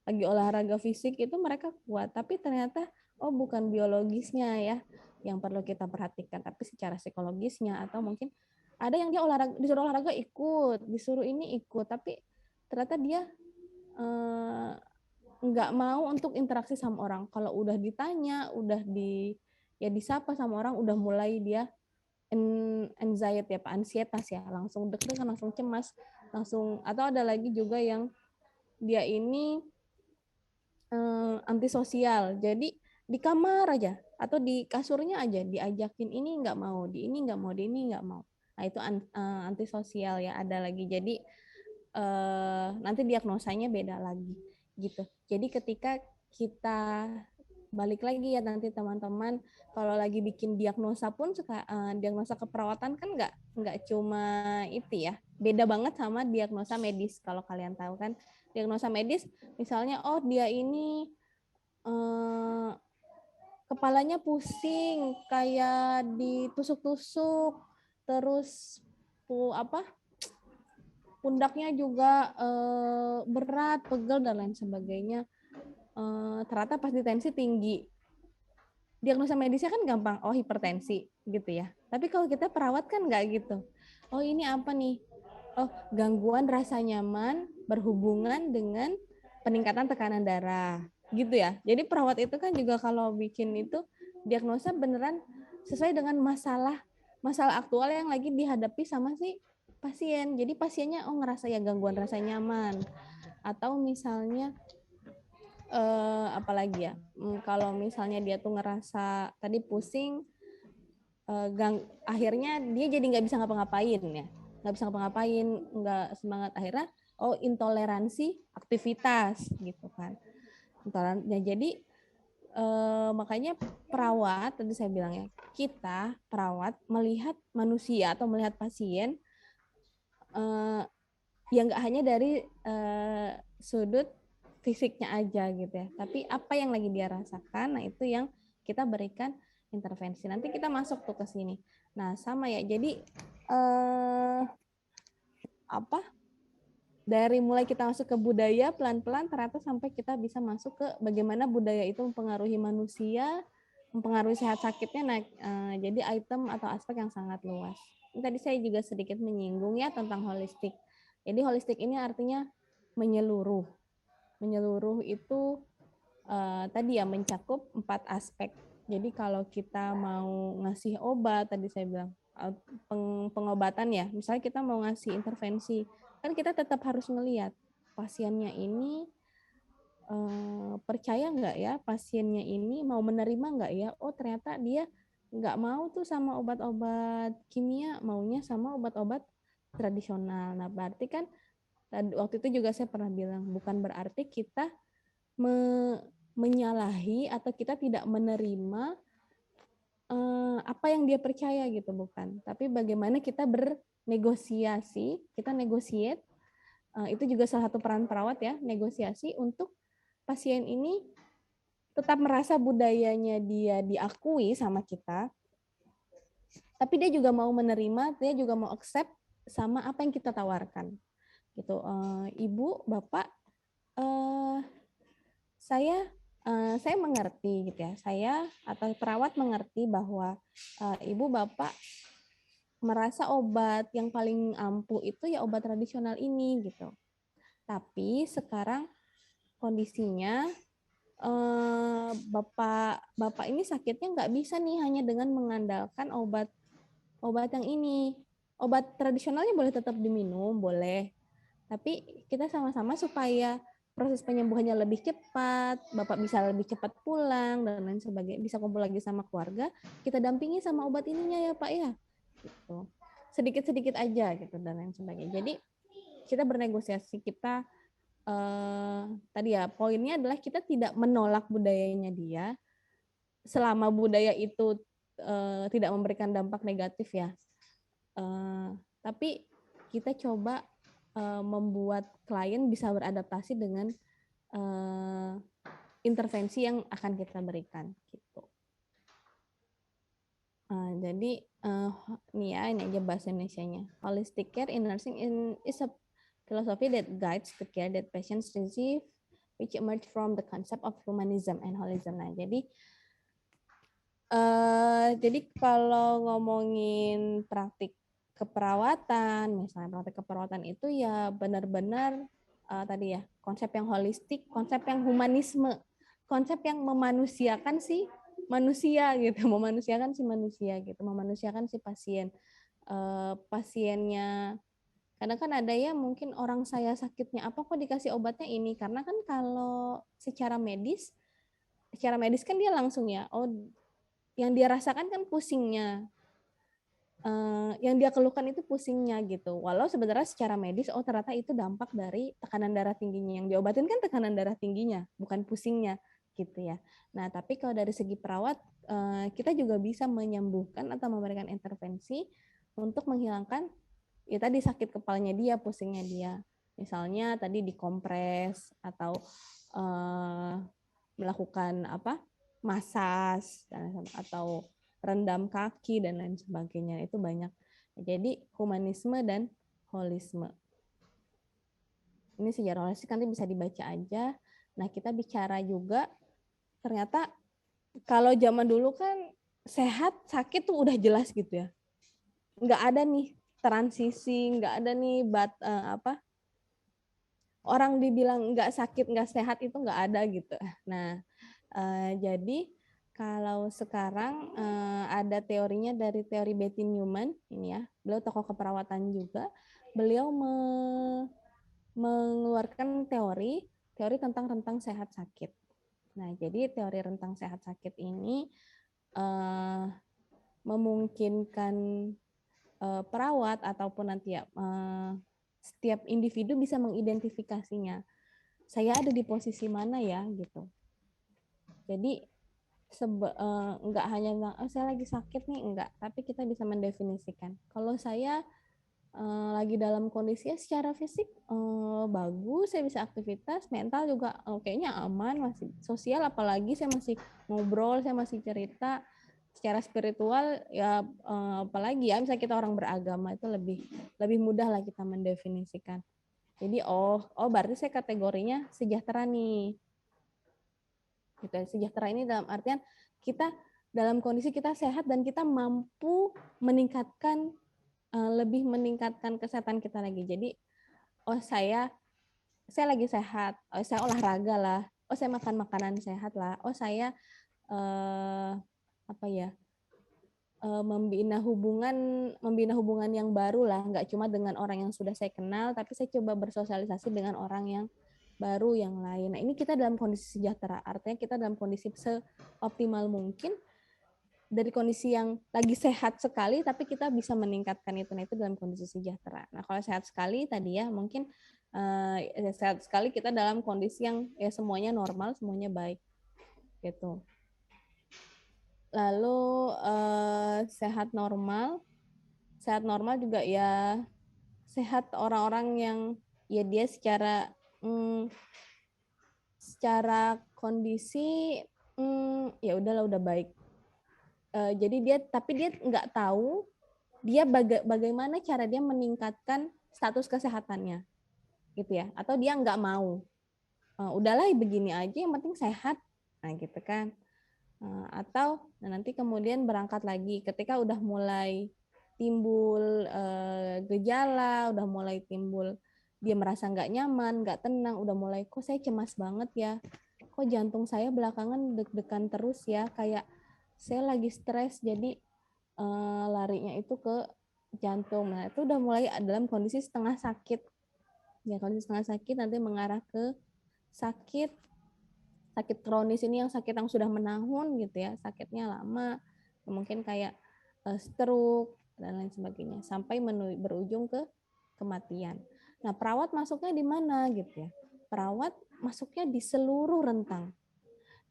lagi olahraga fisik itu mereka kuat, tapi ternyata bukan biologisnya ya, yang perlu kita perhatikan, tapi secara psikologisnya atau mungkin ada yang dia disuruh olahraga ikut, disuruh ini ikut, tapi ternyata dia nggak mau untuk interaksi sama orang. Kalau udah ditanya, udah disapa sama orang, udah mulai dia anxiety ansietas ya, langsung deg-degan, langsung cemas, langsung. Atau ada lagi juga yang dia ini antisosial, jadi di kamar aja atau di kasurnya aja diajakin ini nggak mau, di ini nggak mau, di ini nggak mau. Nah itu antisosial ya, ada lagi. Jadi nanti diagnosanya beda lagi gitu. Jadi ketika kita balik lagi ya nanti teman-teman, kalau lagi bikin diagnosa pun diagnosa keperawatan kan nggak cuma itu ya, beda banget sama diagnosa medis. Kalau kalian tahu kan diagnosa medis misalnya dia ini kepalanya pusing kayak ditusuk-tusuk, terus pundaknya juga berat, pegel dan lain sebagainya. Ternyata pas tensi tinggi. Diagnosa medisnya kan gampang, hipertensi gitu ya. Tapi kalau kita perawat kan nggak gitu. Ini apa nih? Gangguan rasa nyaman berhubungan dengan peningkatan tekanan darah gitu ya. Jadi perawat itu kan juga kalau bikin itu diagnosa beneran sesuai dengan masalah aktual yang lagi dihadapi sama si pasien. Jadi pasiennya ngerasa ya gangguan rasa nyaman, atau misalnya apalagi ya, kalau misalnya dia tuh ngerasa tadi pusing, akhirnya dia jadi nggak bisa ngapa-ngapain ya, nggak bisa ngapa-ngapain, nggak semangat, akhirnya intoleransi aktivitas gitu kan. Intoleransi. Jadi makanya perawat, tadi saya bilang ya, kita perawat melihat manusia atau melihat pasien yang nggak hanya dari sudut fisiknya aja gitu ya, tapi apa yang lagi dia rasakan, nah itu yang kita berikan intervensi. Nanti kita masuk tuh ke sini. Nah sama ya, jadi dari mulai kita masuk ke budaya pelan-pelan ternyata sampai kita bisa masuk ke bagaimana budaya itu mempengaruhi manusia, mempengaruhi sehat sakitnya. Nah, jadi item atau aspek yang sangat luas. Ini tadi saya juga sedikit menyinggung ya tentang holistik. Jadi holistik ini artinya menyeluruh. Menyeluruh itu tadi ya mencakup 4 aspek. Jadi kalau kita mau ngasih obat, tadi saya bilang pengobatan ya, misalnya kita mau ngasih intervensi, kan kita tetap harus ngelihat pasiennya ini percaya nggak ya, pasiennya ini mau menerima nggak ya, ternyata dia nggak mau tuh sama obat-obat kimia, maunya sama obat-obat tradisional. Nah berarti kan waktu itu juga saya pernah bilang, bukan berarti kita menyalahi atau kita tidak menerima apa yang dia percaya gitu, bukan. Tapi bagaimana kita bernegosiasi, kita negotiate, itu juga salah satu peran perawat ya, negosiasi untuk pasien ini tetap merasa budayanya dia diakui sama kita, tapi dia juga mau menerima, dia juga mau accept sama apa yang kita tawarkan. Gitu, Ibu, Bapak, saya mengerti gitu ya, saya atau perawat mengerti bahwa Ibu, Bapak merasa obat yang paling ampuh itu ya obat tradisional ini gitu. Tapi sekarang kondisinya Bapak ini sakitnya nggak bisa nih hanya dengan mengandalkan obat yang ini. Obat tradisionalnya boleh tetap diminum, boleh. Tapi kita sama-sama supaya proses penyembuhannya lebih cepat, Bapak bisa lebih cepat pulang dan lain sebagainya, bisa kumpul lagi sama keluarga, kita dampingi sama obat ininya ya Pak ya. Gitu. Sedikit-sedikit aja gitu dan lain sebagainya. Jadi kita bernegosiasi, kita tadi ya poinnya adalah kita tidak menolak budayanya dia selama budaya itu tidak memberikan dampak negatif ya. Tapi kita coba membuat klien bisa beradaptasi dengan intervensi yang akan kita berikan gitu. Jadi ini aja bahasa Indonesianya. Holistic care in nursing is a philosophy that guides the care that patients receive, which emerge from the concept of humanism and holism. Nah, jadi Jadi kalau ngomongin praktik keperawatan, misalnya praktik keperawatan itu ya benar-benar tadi ya konsep yang holistik, konsep yang humanisme, konsep yang memanusiakan si manusia gitu, memanusiakan si manusia gitu, memanusiakan si pasien. Pasiennya kadang kan ada ya mungkin orang saya sakitnya apa kok dikasih obatnya ini, karena kan kalau secara medis kan dia langsung ya, oh yang dia rasakan kan pusingnya, yang dia keluhkan itu pusingnya gitu. Walau sebenarnya secara medis, oh ternyata itu dampak dari tekanan darah tingginya. Yang diobatin kan tekanan darah tingginya, bukan pusingnya gitu ya. Nah tapi kalau dari segi perawat, kita juga bisa menyembuhkan atau memberikan intervensi untuk menghilangkan ya tadi sakit kepalanya dia, pusingnya dia. Misalnya tadi dikompres atau melakukan masas atau rendam kaki dan lain sebagainya, itu banyak. Jadi humanisme dan holisme. Ini sejarah holistik nanti bisa dibaca aja. Nah kita bicara juga ternyata kalau zaman dulu kan sehat sakit tuh udah jelas gitu ya. Nggak ada nih transisi, nggak ada nih orang dibilang nggak sakit nggak sehat itu nggak ada gitu. Nah jadi kalau sekarang ada teorinya dari teori Betty Newman, ini ya, beliau tokoh keperawatan juga. Beliau mengeluarkan teori tentang rentang sehat sakit. Nah, jadi teori rentang sehat sakit ini memungkinkan perawat ataupun nanti ya setiap individu bisa mengidentifikasinya. Saya ada di posisi mana ya gitu. Jadi enggak hanya saya lagi sakit nih, enggak, tapi kita bisa mendefinisikan. Kalau saya lagi dalam kondisi secara fisik bagus, saya bisa aktivitas, mental juga kayaknya aman, masih sosial, apalagi saya masih ngobrol, saya masih cerita. Secara spiritual ya apalagi ya, misalnya kita orang beragama itu lebih mudah lah kita mendefinisikan. Jadi berarti saya kategorinya sejahtera nih. Gitu. Sejahtera ini dalam artian kita dalam kondisi kita sehat dan kita mampu meningkatkan lebih meningkatkan kesehatan kita lagi. Jadi saya lagi sehat, saya olahraga lah, saya makan makanan sehat lah, saya membina hubungan yang baru lah, nggak cuma dengan orang yang sudah saya kenal, tapi saya coba bersosialisasi dengan orang yang baru yang lain. Nah, ini kita dalam kondisi sejahtera. Artinya kita dalam kondisi seoptimal mungkin dari kondisi yang lagi sehat sekali, tapi kita bisa meningkatkan itu. Nah, itu dalam kondisi sejahtera. Nah, kalau sehat sekali tadi ya mungkin sehat sekali kita dalam kondisi yang ya semuanya normal, semuanya baik gitu. Lalu sehat normal juga ya sehat orang-orang yang ya dia secara kondisi ya udahlah udah baik. Jadi dia nggak tahu dia bagaimana cara dia meningkatkan status kesehatannya gitu ya, atau dia nggak mau udahlah begini aja yang penting sehat, nah gitu kan. Atau nanti kemudian berangkat lagi ketika udah mulai timbul gejala, udah mulai timbul dia merasa nggak nyaman, nggak tenang, udah mulai kok saya cemas banget ya, kok jantung saya belakangan deg-degan terus ya, kayak saya lagi stres jadi larinya itu ke jantung. Nah itu udah mulai dalam kondisi setengah sakit ya, kondisi setengah sakit nanti mengarah ke sakit kronis, ini yang sakit yang sudah menahun gitu ya, sakitnya lama, mungkin kayak stroke dan lain sebagainya, sampai berujung ke kematian. Nah, perawat masuknya di mana gitu ya? Perawat masuknya di seluruh rentang.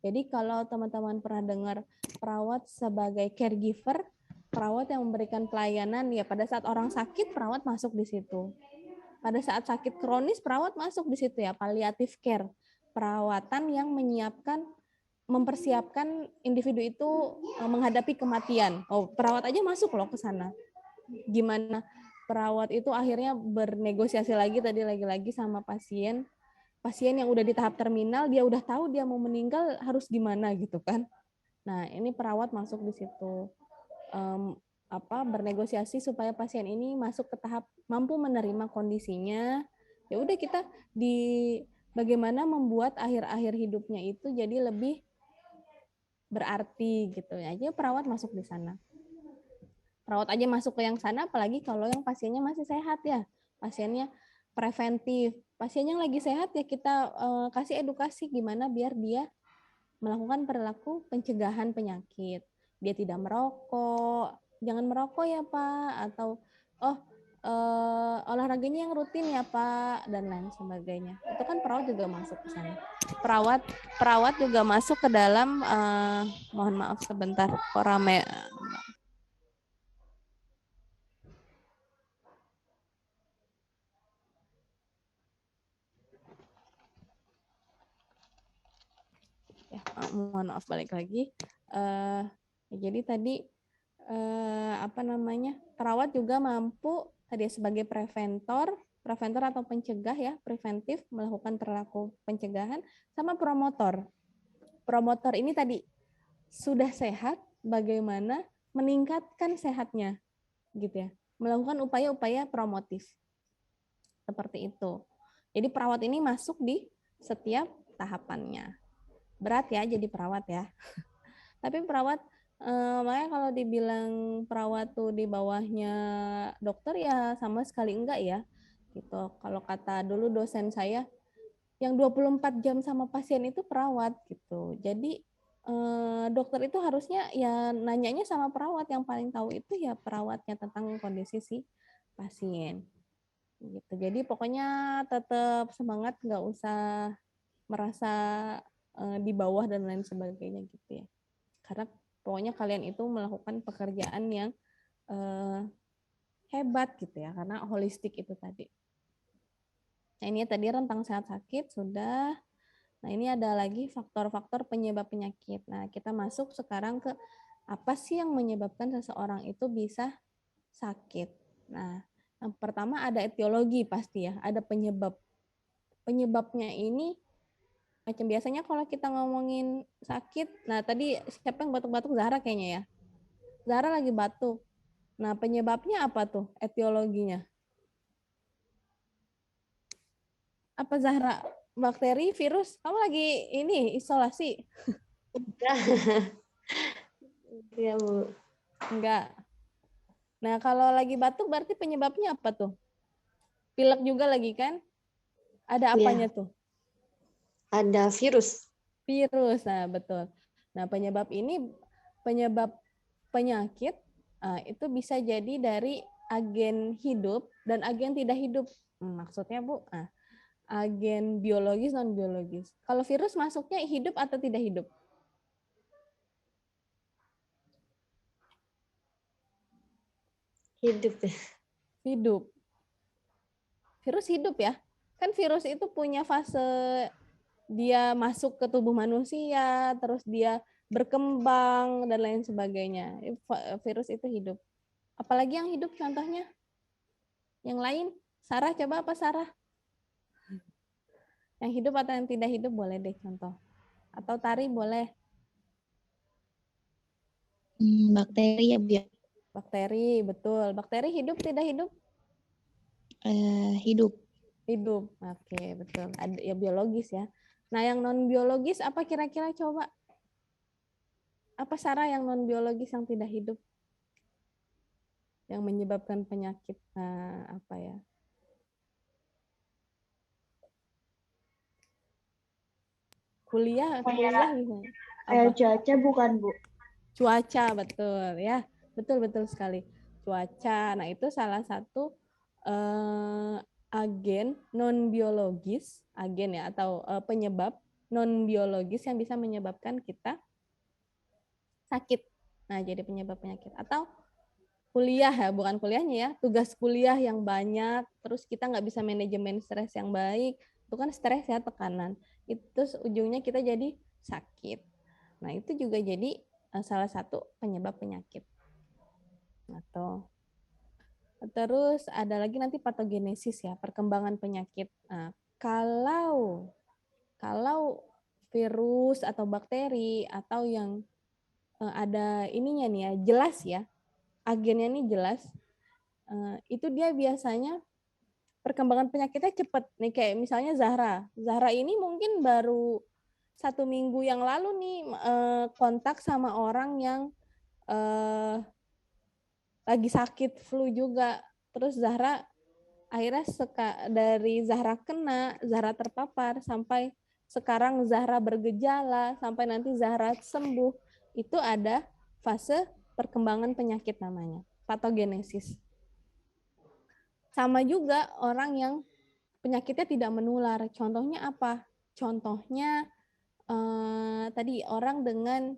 Jadi kalau teman-teman pernah dengar perawat sebagai caregiver, perawat yang memberikan pelayanan ya pada saat orang sakit, perawat masuk di situ. Pada saat sakit kronis, perawat masuk di situ ya, palliative care. Perawatan yang mempersiapkan individu itu menghadapi kematian. Perawat aja masuk loh ke sana. Gimana perawat itu akhirnya bernegosiasi lagi sama pasien yang udah di tahap terminal, dia udah tahu dia mau meninggal harus gimana gitu kan. Nah, ini perawat masuk di situ. Bernegosiasi supaya pasien ini masuk ke tahap mampu menerima kondisinya. Ya udah kita bagaimana membuat akhir-akhir hidupnya itu jadi lebih berarti gitu ya. Aja perawat masuk di sana. Perawat aja masuk ke yang sana, apalagi kalau yang pasiennya masih sehat ya. Pasiennya preventif. Pasien yang lagi sehat ya kita kasih edukasi gimana biar dia melakukan perilaku pencegahan penyakit. Dia tidak merokok, jangan merokok ya Pak, atau olahraganya yang rutin ya Pak, dan lain sebagainya. Itu kan perawat juga masuk ke sana. Perawat juga masuk ke dalam, mohon maaf sebentar, kok rame. Ya, mohon maaf balik lagi. Jadi tadi perawat juga mampu tadi sebagai preventor atau pencegah ya, preventif melakukan perilaku pencegahan, sama promotor. Promotor ini tadi sudah sehat, bagaimana meningkatkan sehatnya, gitu ya, melakukan upaya-upaya promotif seperti itu. Jadi perawat ini masuk di setiap tahapannya. Berat ya jadi perawat ya. Tapi perawat makanya kalau dibilang perawat tuh di bawahnya dokter ya sama sekali enggak ya. Gitu. Kalau kata dulu dosen saya yang 24 jam sama pasien itu perawat gitu. Jadi dokter itu harusnya ya nanyanya sama perawat, yang paling tahu itu ya perawatnya tentang kondisi si pasien. Gitu. Jadi pokoknya tetap semangat, nggak usah merasa di bawah dan lain sebagainya gitu ya. Karena pokoknya kalian itu melakukan pekerjaan yang hebat gitu ya, karena holistik itu tadi. Nah ini tadi rentang sehat sakit sudah. Nah ini ada lagi faktor-faktor penyebab penyakit. Nah kita masuk sekarang ke apa sih yang menyebabkan seseorang itu bisa sakit. Nah yang pertama ada etiologi pasti ya, ada penyebab. Penyebabnya ini macam biasanya kalau kita ngomongin sakit, nah tadi siapa yang batuk-batuk? Zahra kayaknya ya. Zahra lagi batuk. Nah, penyebabnya apa tuh? Etiologinya. Apa Zahra? Bakteri, virus? Kamu lagi ini isolasi? Iya, Bu. Enggak. Nah, kalau lagi batuk berarti penyebabnya apa tuh? Pilek juga lagi kan? Ada apanya Ya, tuh? ada virus. Virus. Nah, betul. Nah, penyebab penyakit itu bisa jadi dari agen hidup dan agen tidak hidup. Maksudnya, Bu, agen biologis non biologis. Kalau virus masuknya hidup atau tidak hidup? Hidup ya. Hidup. Virus hidup ya. Kan virus itu punya fase dia masuk ke tubuh manusia, terus dia berkembang dan lain sebagainya. Virus itu hidup. Apalagi yang hidup contohnya? Yang lain? Sarah, coba apa Sarah? Yang hidup atau yang tidak hidup boleh deh contoh. Atau Tari boleh. Bakteri ya, Bu. Bakteri, betul. Bakteri hidup tidak hidup? Hidup. Hidup. Oke, betul. Ada ya biologis ya. Nah, yang non biologis apa kira-kira coba? Apa Sarah yang non biologis yang tidak hidup? Yang menyebabkan penyakit apa ya? Kuliah gitu. Kayak cuaca bukan, Bu? Cuaca, betul ya. Betul sekali. Cuaca. Nah, itu salah satu agen non biologis, agen ya atau penyebab non biologis yang bisa menyebabkan kita sakit. Nah, jadi penyebab penyakit atau kuliah ya, bukan kuliahnya ya, tugas kuliah yang banyak, terus kita nggak bisa manajemen stres yang baik, itu kan stres ya, tekanan. Itu ujungnya kita jadi sakit. Nah, itu juga jadi salah satu penyebab penyakit. Atau terus ada lagi nanti patogenesis ya, perkembangan penyakit. Nah, kalau virus atau bakteri atau yang ada ininya nih ya, jelas ya, agennya nih jelas, itu dia biasanya perkembangan penyakitnya cepat nih, kayak misalnya Zahra ini mungkin baru 1 minggu yang lalu nih kontak sama orang yang lagi sakit flu juga, terus Zahra akhirnya dari Zahra kena, Zahra terpapar, sampai sekarang Zahra bergejala, sampai nanti Zahra sembuh, itu ada fase perkembangan penyakit namanya, patogenesis. Sama juga orang yang penyakitnya tidak menular. Contohnya apa? Contohnya tadi orang dengan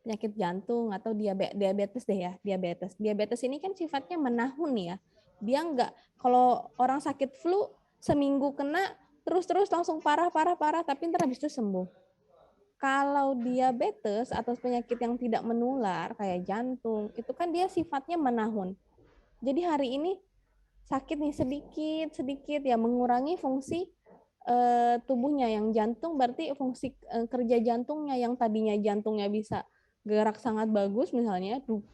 penyakit jantung atau diabetes deh ya, diabetes. Diabetes ini kan sifatnya menahun ya. Dia enggak, kalau orang sakit flu seminggu kena terus langsung parah, tapi ntar habis itu sembuh. Kalau diabetes atau penyakit yang tidak menular kayak jantung, itu kan dia sifatnya menahun. Jadi hari ini sakit nih sedikit ya, mengurangi fungsi tubuhnya. Yang jantung berarti fungsi kerja jantungnya, yang tadinya jantungnya bisa gerak sangat bagus misalnya duk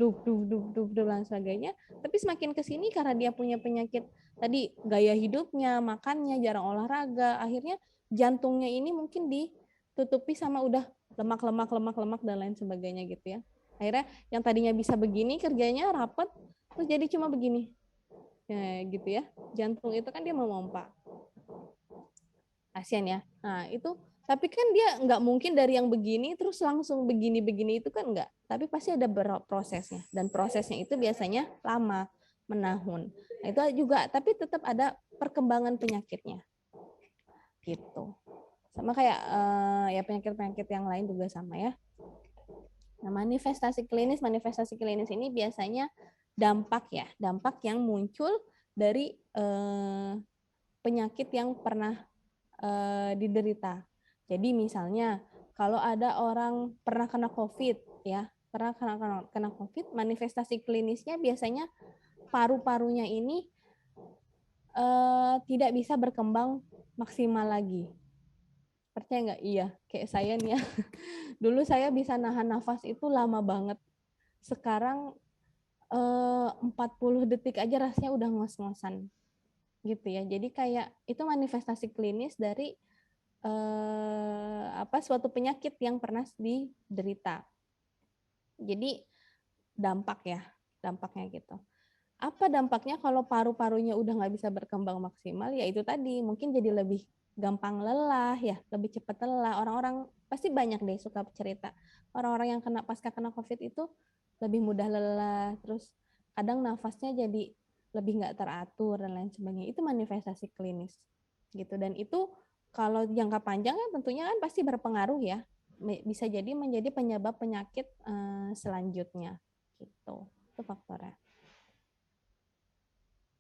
dan sebagainya, tapi semakin kesini karena dia punya penyakit tadi, gaya hidupnya, makannya jarang olahraga, akhirnya jantungnya ini mungkin ditutupi sama udah lemak dan lain sebagainya gitu ya. Akhirnya yang tadinya bisa begini kerjanya rapet, terus jadi cuma begini ya, gitu ya. Jantung itu kan dia memompa, kasian ya. Nah itu, tapi kan dia nggak mungkin dari yang begini terus langsung begini itu kan nggak. Tapi pasti ada prosesnya, dan prosesnya itu biasanya lama, menahun. Nah, itu juga, tapi tetap ada perkembangan penyakitnya, gitu. Sama kayak ya penyakit-penyakit yang lain juga sama ya. Nah, manifestasi klinis ini biasanya dampak yang muncul dari penyakit yang pernah diderita. Jadi misalnya kalau ada orang pernah kena COVID ya, kena COVID, manifestasi klinisnya biasanya paru-parunya ini tidak bisa berkembang maksimal lagi. Percaya nggak? Iya, kayak saya nih ya. Dulu saya bisa nahan nafas itu lama banget. Sekarang 40 detik aja rasanya udah ngos-ngosan. Gitu ya. Jadi kayak itu manifestasi klinis dari suatu penyakit yang pernah diderita. Jadi dampaknya gitu. Apa dampaknya kalau paru-parunya udah nggak bisa berkembang maksimal? Ya itu tadi, mungkin jadi lebih gampang lelah ya, lebih cepat lelah. Orang-orang pasti banyak deh suka cerita. Orang-orang yang pasca kena COVID itu lebih mudah lelah, terus kadang nafasnya jadi lebih nggak teratur dan lain sebagainya. Itu manifestasi klinis gitu. Dan itu kalau jangka panjang kan tentunya kan pasti berpengaruh ya. Bisa jadi menjadi penyebab penyakit selanjutnya gitu. Itu faktornya.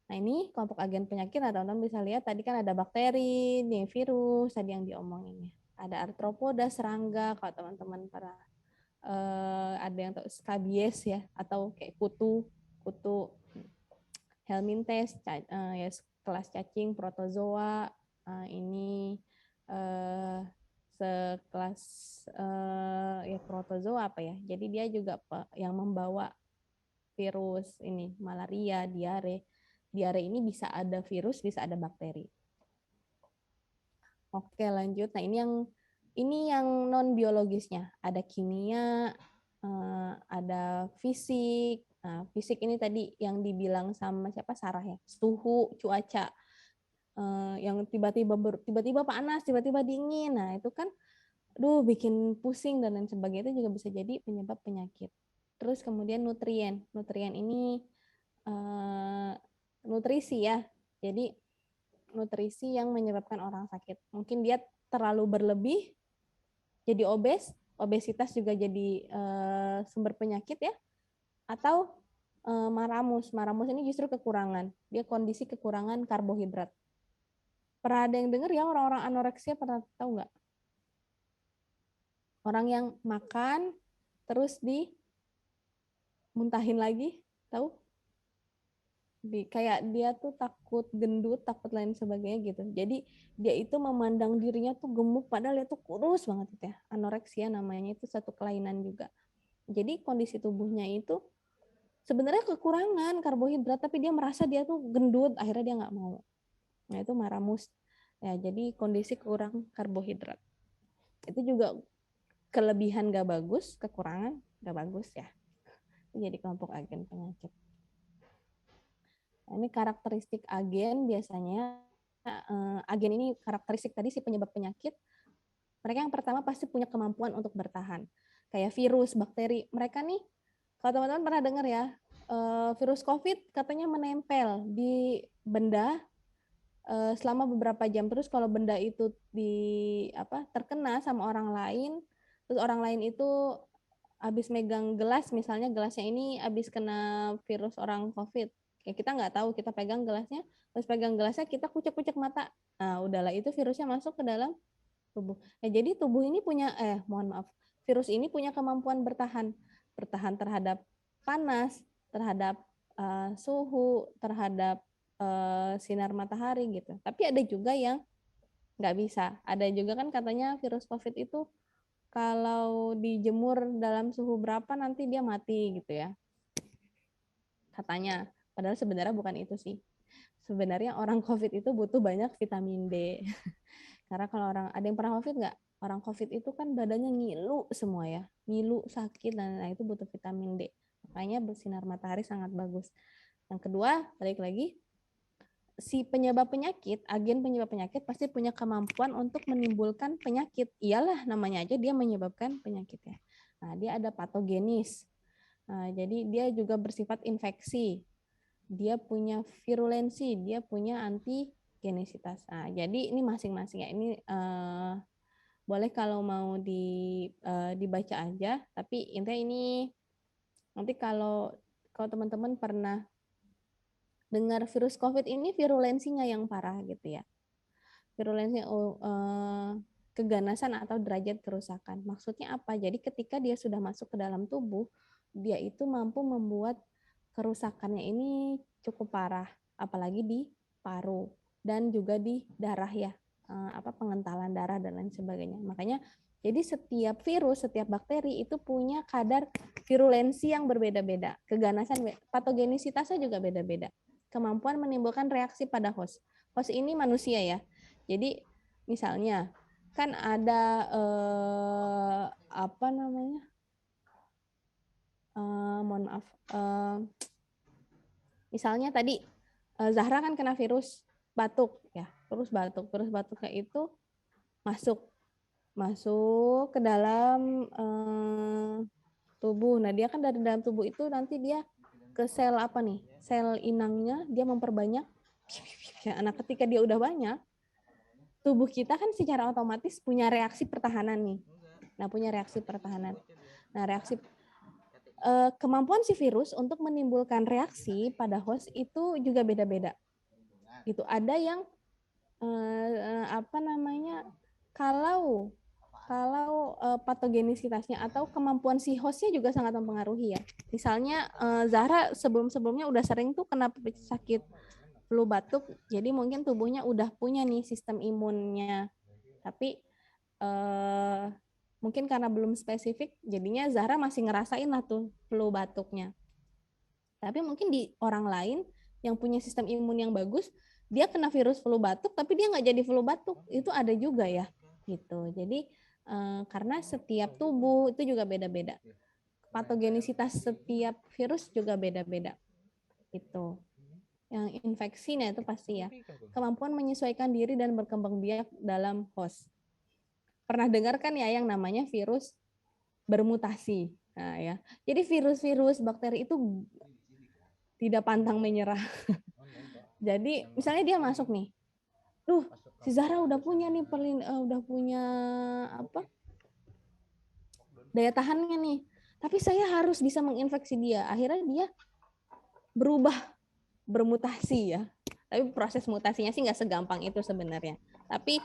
Nah, ini kelompok agen penyakit, nah teman-teman bisa lihat tadi kan ada bakteri, nih virus tadi yang diomongin ya. Ada arthropoda, serangga, kalau teman-teman pernah ada yang tahu skabies ya, atau kayak kutu helminthes, ya kelas cacing, protozoa, ini sekelas ya protozoa apa ya. Jadi dia juga yang membawa virus ini, malaria, diare. Diare ini bisa ada virus, bisa ada bakteri. Oke, lanjut. Nah, ini yang non biologisnya. Ada kimia, ada fisik. Nah, fisik ini tadi yang dibilang sama siapa, Sarah ya. Suhu, cuaca. Yang tiba-tiba panas, tiba-tiba dingin. Nah, itu kan bikin pusing dan lain sebagainya, itu juga bisa jadi penyebab penyakit. Terus kemudian nutrien. Nutrien ini nutrisi ya. Jadi nutrisi yang menyebabkan orang sakit. Mungkin dia terlalu berlebih, jadi obesitas juga jadi sumber penyakit ya. Atau maramus. Maramus ini justru kekurangan. Dia kondisi kekurangan karbohidrat. Pernah ada yang dengar ya orang-orang anoreksia, pernah tahu nggak? Orang yang makan terus dimuntahin lagi, tahu? kayak dia tuh takut gendut, takut lain sebagainya gitu. Jadi dia itu memandang dirinya tuh gemuk padahal dia tuh kurus banget gitu ya. Anoreksia namanya, itu satu kelainan juga. Jadi kondisi tubuhnya itu sebenarnya kekurangan karbohidrat tapi dia merasa dia tuh gendut, akhirnya dia nggak mau. Nah, itu maramus. Ya, jadi kondisi kurang karbohidrat. Itu juga kelebihan nggak bagus, kekurangan nggak bagus ya. Jadi kelompok agen penyakit. Nah, ini karakteristik agen biasanya. Agen ini karakteristik tadi si penyebab penyakit. Mereka yang pertama pasti punya kemampuan untuk bertahan. Kayak virus, bakteri. Mereka nih, kalau teman-teman pernah dengar ya, virus COVID katanya menempel di benda selama beberapa jam. Terus kalau benda itu terkena sama orang lain, terus orang lain itu habis megang gelas, misalnya gelasnya ini habis kena virus orang COVID. Ya, kita nggak tahu, kita pegang gelasnya, terus pegang gelasnya kita kucek-kucek mata. Nah, udahlah itu virusnya masuk ke dalam tubuh. Nah, jadi tubuh ini punya virus ini punya kemampuan bertahan terhadap panas, terhadap suhu, terhadap sinar matahari gitu. Tapi ada juga yang nggak bisa. Ada juga kan katanya virus COVID itu kalau dijemur dalam suhu berapa nanti dia mati gitu ya. Katanya. Padahal sebenarnya bukan itu sih. Sebenarnya orang COVID itu butuh banyak vitamin D. Karena kalau ada yang pernah COVID nggak? Orang COVID itu kan badannya ngilu semua ya. Ngilu, sakit, dan itu butuh vitamin D. Makanya bersinar matahari sangat bagus. Yang kedua, balik lagi, si penyebab penyakit, agen penyebab penyakit pasti punya kemampuan untuk menimbulkan penyakit. Iyalah, namanya aja dia menyebabkan penyakit ya. Nah, dia ada patogenis. Nah, jadi dia juga bersifat infeksi. Dia punya virulensi, dia punya antigenisitas. Nah, jadi ini masing-masing ya. Ini boleh kalau mau dibaca aja, tapi intinya ini nanti kalau teman-teman pernah dengar virus COVID ini virulensinya yang parah gitu ya. Virulensinya keganasan atau derajat kerusakan. Maksudnya apa? Jadi ketika dia sudah masuk ke dalam tubuh, dia itu mampu membuat kerusakannya ini cukup parah, apalagi di paru dan juga di darah ya, pengentalan darah dan lain sebagainya. Makanya jadi setiap virus, setiap bakteri itu punya kadar virulensi yang berbeda-beda, keganasan, patogenisitasnya juga beda-beda. Kemampuan menimbulkan reaksi pada host. Host ini manusia ya. Jadi misalnya kan ada mohon maaf. Misalnya tadi Zahra kan kena virus batuk ya, terus batuknya itu masuk ke dalam tubuh. Nah, dia kan dari dalam tubuh itu nanti dia ke sel sel inangnya dia memperbanyak. Nah, ketika dia udah banyak, tubuh kita kan secara otomatis punya reaksi pertahanan nih. Nah, punya reaksi pertahanan. Nah, kemampuan si virus untuk menimbulkan reaksi pada host itu juga beda-beda. Gitu. Ada yang kalau patogenisitasnya atau kemampuan si hostnya juga sangat mempengaruhi ya. Misalnya Zahra sebelumnya udah sering tuh kena sakit flu batuk, jadi mungkin tubuhnya udah punya nih sistem imunnya. Tapi mungkin karena belum spesifik, jadinya Zahra masih ngerasain lah tuh flu batuknya. Tapi mungkin di orang lain yang punya sistem imun yang bagus, dia kena virus flu batuk, tapi dia nggak jadi flu batuk. Itu ada juga ya, gitu. Jadi karena setiap tubuh itu juga beda-beda. Patogenisitas setiap virus juga beda-beda. Itu. Yang infeksinya itu pasti ya. Kemampuan menyesuaikan diri dan berkembang biak dalam host. Pernah dengar kan ya yang namanya virus bermutasi. Nah, ya. Jadi virus-virus bakteri itu tidak pantang menyerah. Jadi misalnya dia masuk nih. Si Zahra udah punya nih daya tahannya nih. Tapi saya harus bisa menginfeksi dia. Akhirnya dia bermutasi ya. Tapi proses mutasinya sih nggak segampang itu sebenarnya. Tapi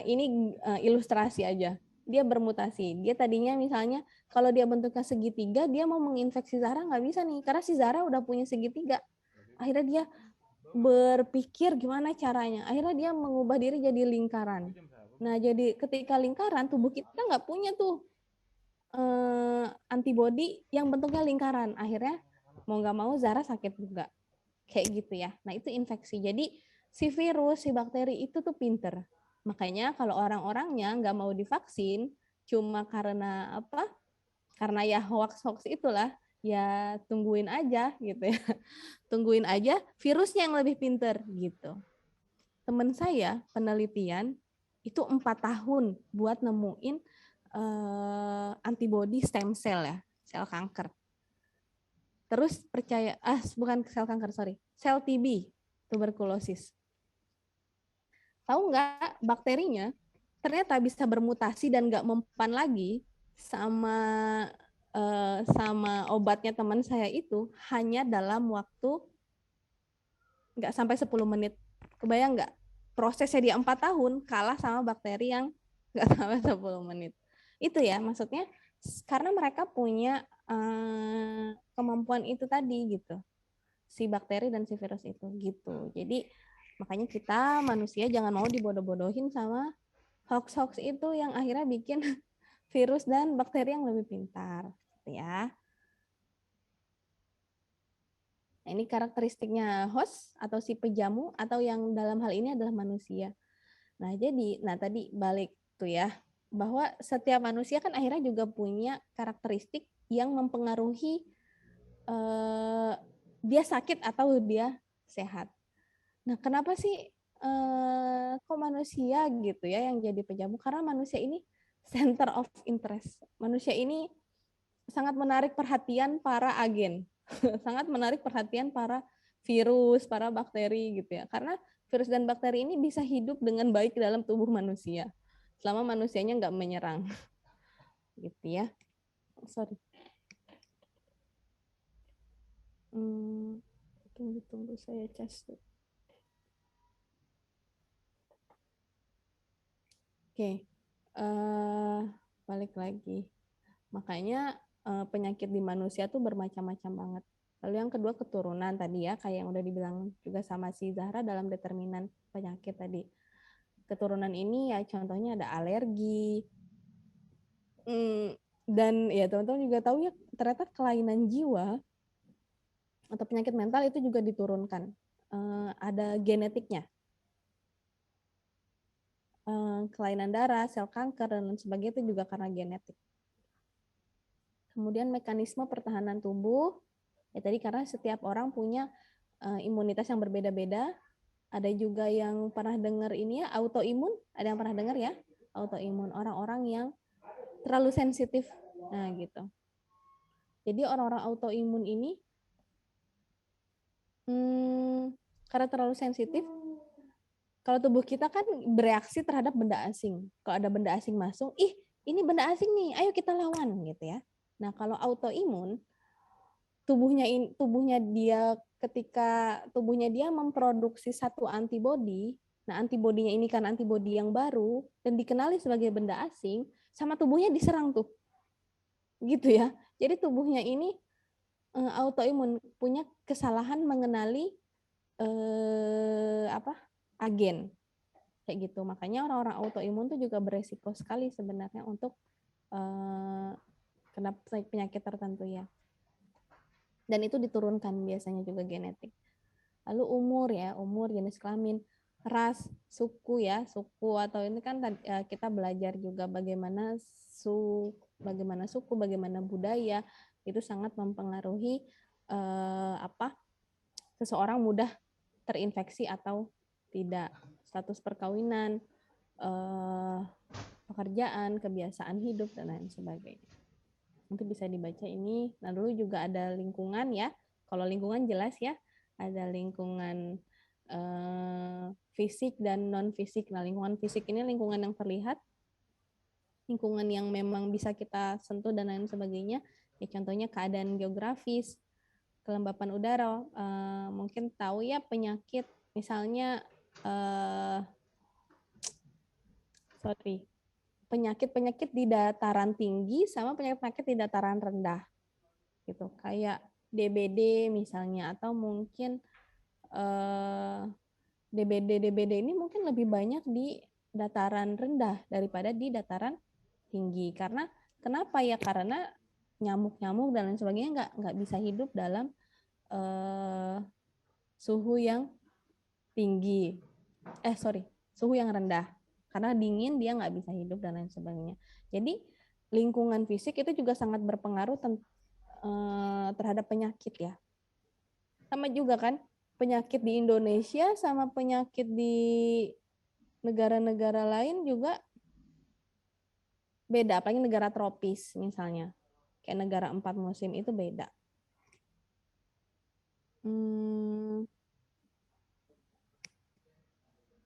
ini ilustrasi aja. Dia bermutasi. Dia tadinya misalnya kalau dia bentuknya segitiga, dia mau menginfeksi Zahra nggak bisa nih. Karena si Zahra udah punya segitiga. akhirnya dia berpikir gimana caranya. Akhirnya dia mengubah diri jadi lingkaran. Nah, jadi ketika lingkaran, tubuh kita nggak punya tuh antibodi yang bentuknya lingkaran. Akhirnya mau nggak mau Zara sakit juga. Kayak gitu ya. Nah, itu infeksi. Jadi si virus, si bakteri itu tuh pinter. Makanya kalau orang-orangnya nggak mau divaksin, cuma karena apa? Karena ya hoax-hoax itulah, ya tungguin aja gitu ya. Tungguin aja virusnya yang lebih pinter gitu. Teman saya penelitian itu 4 tahun buat nemuin antibodi stem cell ya, sel kanker. Terus percaya, bukan sel kanker, sorry, sel TB, tuberkulosis. Tahu nggak bakterinya ternyata bisa bermutasi dan nggak mempan lagi sama sama obatnya teman saya itu hanya dalam waktu nggak sampai 10 menit. Kebayang nggak? Prosesnya dia 4 tahun kalah sama bakteri yang nggak sampai 10 menit. Itu ya maksudnya karena mereka punya kemampuan itu tadi gitu. Si bakteri dan si virus itu gitu. Jadi makanya kita manusia jangan mau dibodoh-bodohin sama hoax-hoax itu yang akhirnya bikin virus dan bakteri yang lebih pintar gitu ya. Nah, ini karakteristiknya host atau si pejamu atau yang dalam hal ini adalah manusia. Nah, tadi balik tuh ya, bahwa setiap manusia kan akhirnya juga punya karakteristik yang mempengaruhi dia sakit atau dia sehat. Nah, kenapa sih kok manusia gitu ya yang jadi pejamu? Karena manusia ini center of interest. Manusia ini sangat menarik perhatian para agen, sangat menarik perhatian para virus, para bakteri gitu ya. Karena virus dan bakteri ini bisa hidup dengan baik dalam tubuh manusia selama manusianya nggak menyerang, gitu ya. Sorry. Tunggu saya cas. Oke, balik lagi. Makanya penyakit di manusia tuh bermacam-macam banget. Lalu yang kedua keturunan tadi ya, kayak yang udah dibilang juga sama si Zahra dalam determinan penyakit tadi. Keturunan ini ya contohnya ada alergi. Dan ya teman-teman juga tahu ya ternyata kelainan jiwa atau penyakit mental itu juga diturunkan. Ada genetiknya. Kelainan darah, sel kanker, dan lain sebagainya itu juga karena genetik. Kemudian mekanisme pertahanan tubuh, ya tadi karena setiap orang punya imunitas yang berbeda-beda. Ada juga yang pernah dengar ini ya, autoimun. Ada yang pernah dengar ya? Autoimun, orang-orang yang terlalu sensitif. Nah, gitu. Jadi orang-orang autoimun ini karena terlalu sensitif, kalau tubuh kita kan bereaksi terhadap benda asing. Kalau ada benda asing masuk, ini benda asing nih, ayo kita lawan gitu ya. Nah, kalau autoimun, tubuhnya dia ketika tubuhnya dia memproduksi satu antibodi, nah antibodinya ini kan antibodi yang baru dan dikenali sebagai benda asing, sama tubuhnya diserang tuh. Gitu ya. Jadi tubuhnya ini autoimun punya kesalahan mengenali agen kayak gitu. Makanya orang-orang autoimun tuh juga beresiko sekali sebenarnya untuk kena penyakit tertentu ya. Dan itu diturunkan biasanya juga genetik. Lalu umur, jenis kelamin, ras, suku ya, suku atau ini kan kita belajar juga bagaimana suku, bagaimana budaya itu sangat mempengaruhi seseorang mudah terinfeksi atau tidak, status perkawinan, pekerjaan, kebiasaan hidup dan lain sebagainya. Nanti bisa dibaca ini. Nah, dulu juga ada lingkungan ya. Kalau lingkungan jelas ya, ada lingkungan fisik dan non fisik. Nah, lingkungan fisik ini lingkungan yang terlihat, lingkungan yang memang bisa kita sentuh dan lain sebagainya. Ya, contohnya keadaan geografis, kelembapan udara, mungkin tahu ya penyakit misalnya penyakit di dataran tinggi sama penyakit di dataran rendah gitu, kayak DBD misalnya, atau mungkin DBD ini mungkin lebih banyak di dataran rendah daripada di dataran tinggi. Karena kenapa ya? Karena nyamuk-nyamuk dan lain sebagainya nggak bisa hidup dalam suhu yang tinggi. Suhu yang rendah. Karena dingin dia nggak bisa hidup dan lain sebagainya. Jadi lingkungan fisik itu juga sangat berpengaruh terhadap penyakit ya. Sama juga kan, penyakit di Indonesia sama penyakit di negara-negara lain juga beda, apalagi negara tropis misalnya. Kayak negara 4 musim itu beda.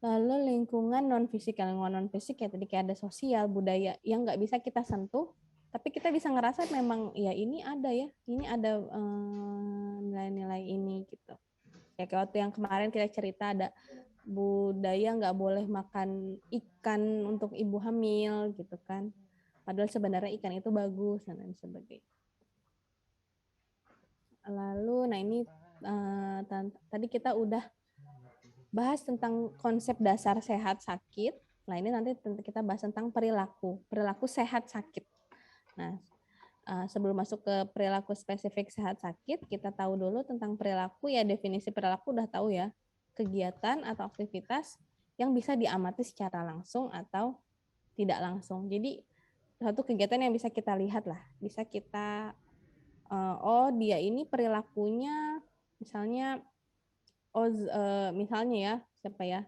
Lalu lingkungan non-fisik ya tadi kayak ada sosial, budaya yang nggak bisa kita sentuh, tapi kita bisa ngerasa memang ya ini ada nilai-nilai ini gitu. Ya kayak waktu yang kemarin kita cerita ada budaya nggak boleh makan ikan untuk ibu hamil gitu kan. Padahal sebenarnya ikan itu bagus dan lain sebagainya. Lalu, nah ini tadi kita udah bahas tentang konsep dasar sehat sakit. Nah ini nanti kita bahas tentang perilaku sehat sakit. Nah sebelum masuk ke perilaku spesifik sehat sakit, kita tahu dulu tentang perilaku ya. Definisi perilaku udah tahu ya, kegiatan atau aktivitas yang bisa diamati secara langsung atau tidak langsung. Jadi satu kegiatan yang bisa kita lihat lah, bisa kita dia ini perilakunya misalnya misalnya ya siapa ya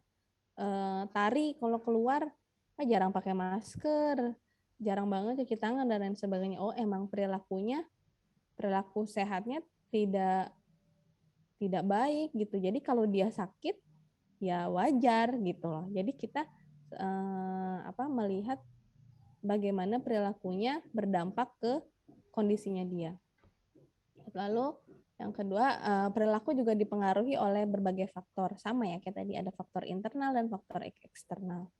Tari kalau keluar jarang pakai masker, jarang banget cuci tangan dan lain sebagainya. Oh emang perilaku sehatnya tidak baik gitu. Jadi kalau dia sakit ya wajar gitu loh. Jadi kita melihat bagaimana perilakunya berdampak ke kondisinya dia. Lalu yang kedua, perilaku juga dipengaruhi oleh berbagai faktor. Sama ya, kayak tadi ada faktor internal dan faktor eksternal.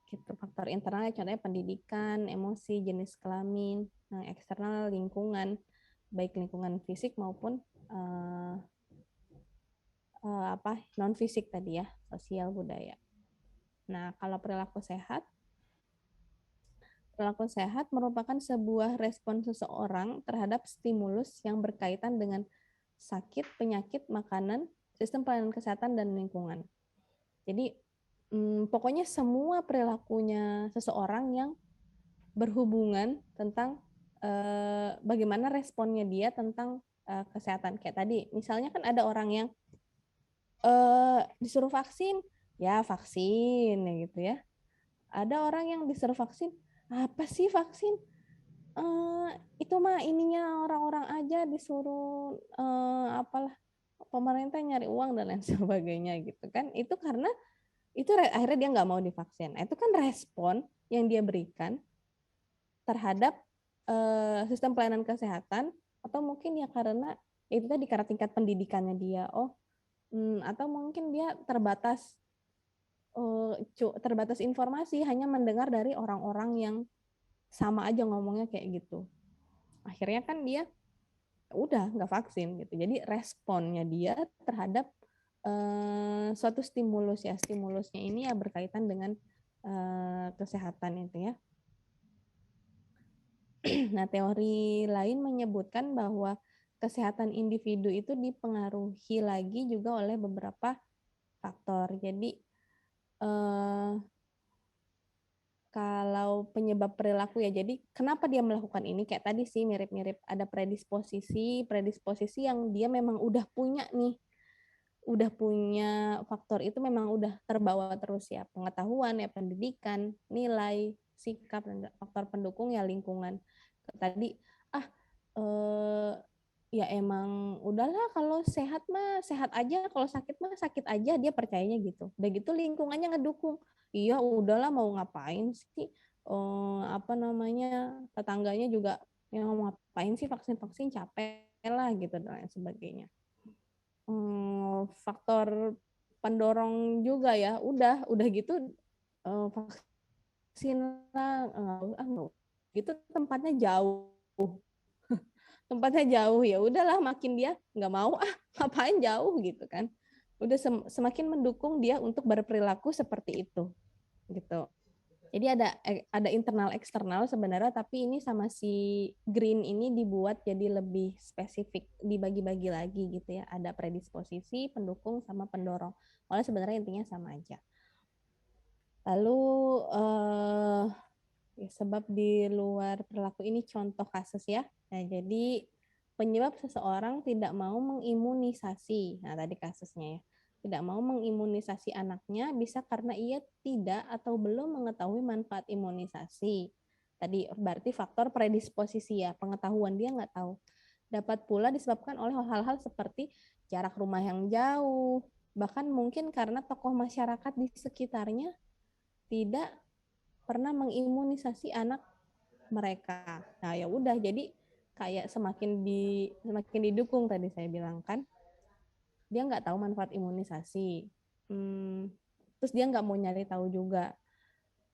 Gitu. Faktor internal contohnya pendidikan, emosi, jenis kelamin. Nah, eksternal lingkungan, baik lingkungan fisik maupun non fisik tadi ya, sosial, budaya. Nah, kalau perilaku sehat merupakan sebuah respon seseorang terhadap stimulus yang berkaitan dengan sakit, penyakit, makanan, sistem pelayanan kesehatan, dan lingkungan. Jadi, pokoknya semua perilakunya seseorang yang berhubungan tentang bagaimana responnya dia tentang kesehatan. Kayak tadi, misalnya kan ada orang yang disuruh vaksin, ya vaksin, ya gitu ya. Ada orang yang disuruh vaksin, apa sih vaksin? Itu mah ininya orang-orang aja disuruh apalah pemerintah nyari uang dan lain sebagainya gitu kan. Itu karena itu akhirnya dia nggak mau divaksin. Itu kan respon yang dia berikan terhadap sistem pelayanan kesehatan, atau mungkin ya karena itu tadi karena tingkat pendidikannya dia. Atau mungkin dia terbatas informasi, hanya mendengar dari orang-orang yang sama aja ngomongnya kayak gitu. Akhirnya kan dia udah nggak vaksin gitu. Jadi responnya dia terhadap suatu stimulus ya, stimulusnya ini ya berkaitan dengan kesehatan itu ya. Nah, teori lain menyebutkan bahwa kesehatan individu itu dipengaruhi lagi juga oleh beberapa faktor. Jadi kalau penyebab perilaku ya, jadi kenapa dia melakukan ini, kayak tadi sih mirip-mirip ada predisposisi yang dia memang udah punya nih, udah punya faktor itu memang udah terbawa terus ya, pengetahuan ya, pendidikan, nilai, sikap, dan faktor pendukung ya lingkungan. Tadi ya emang udahlah kalau sehat mah sehat aja, kalau sakit mah sakit aja, dia percayanya gitu. Udah gitu lingkungannya ngedukung. Iya udahlah mau ngapain sih, tetangganya juga yang mau ngapain sih vaksin capek lah gitu dan lain sebagainya. Faktor pendorong juga ya, udah gitu vaksin lah, gitu tempatnya jauh ya udahlah makin dia nggak mau ngapain jauh gitu kan. udah semakin mendukung dia untuk berperilaku seperti itu gitu. Jadi ada internal eksternal sebenarnya, tapi ini sama si green ini dibuat jadi lebih spesifik, dibagi-bagi lagi gitu ya. Ada predisposisi, pendukung sama pendorong. Oleh sebenarnya intinya sama aja. Lalu ya, sebab di luar perilaku ini contoh kasus ya. Nah, jadi penyebab seseorang tidak mau mengimunisasi. Nah, tadi kasusnya ya. Tidak mau mengimunisasi anaknya bisa karena ia tidak atau belum mengetahui manfaat imunisasi. Tadi berarti faktor predisposisi ya, pengetahuan dia nggak tahu. Dapat pula disebabkan oleh hal-hal seperti jarak rumah yang jauh, bahkan mungkin karena tokoh masyarakat di sekitarnya tidak pernah mengimunisasi anak mereka. Nah, ya udah jadi kayak semakin didukung tadi saya bilang kan. Dia nggak tahu manfaat imunisasi. Terus dia nggak mau nyari tahu juga.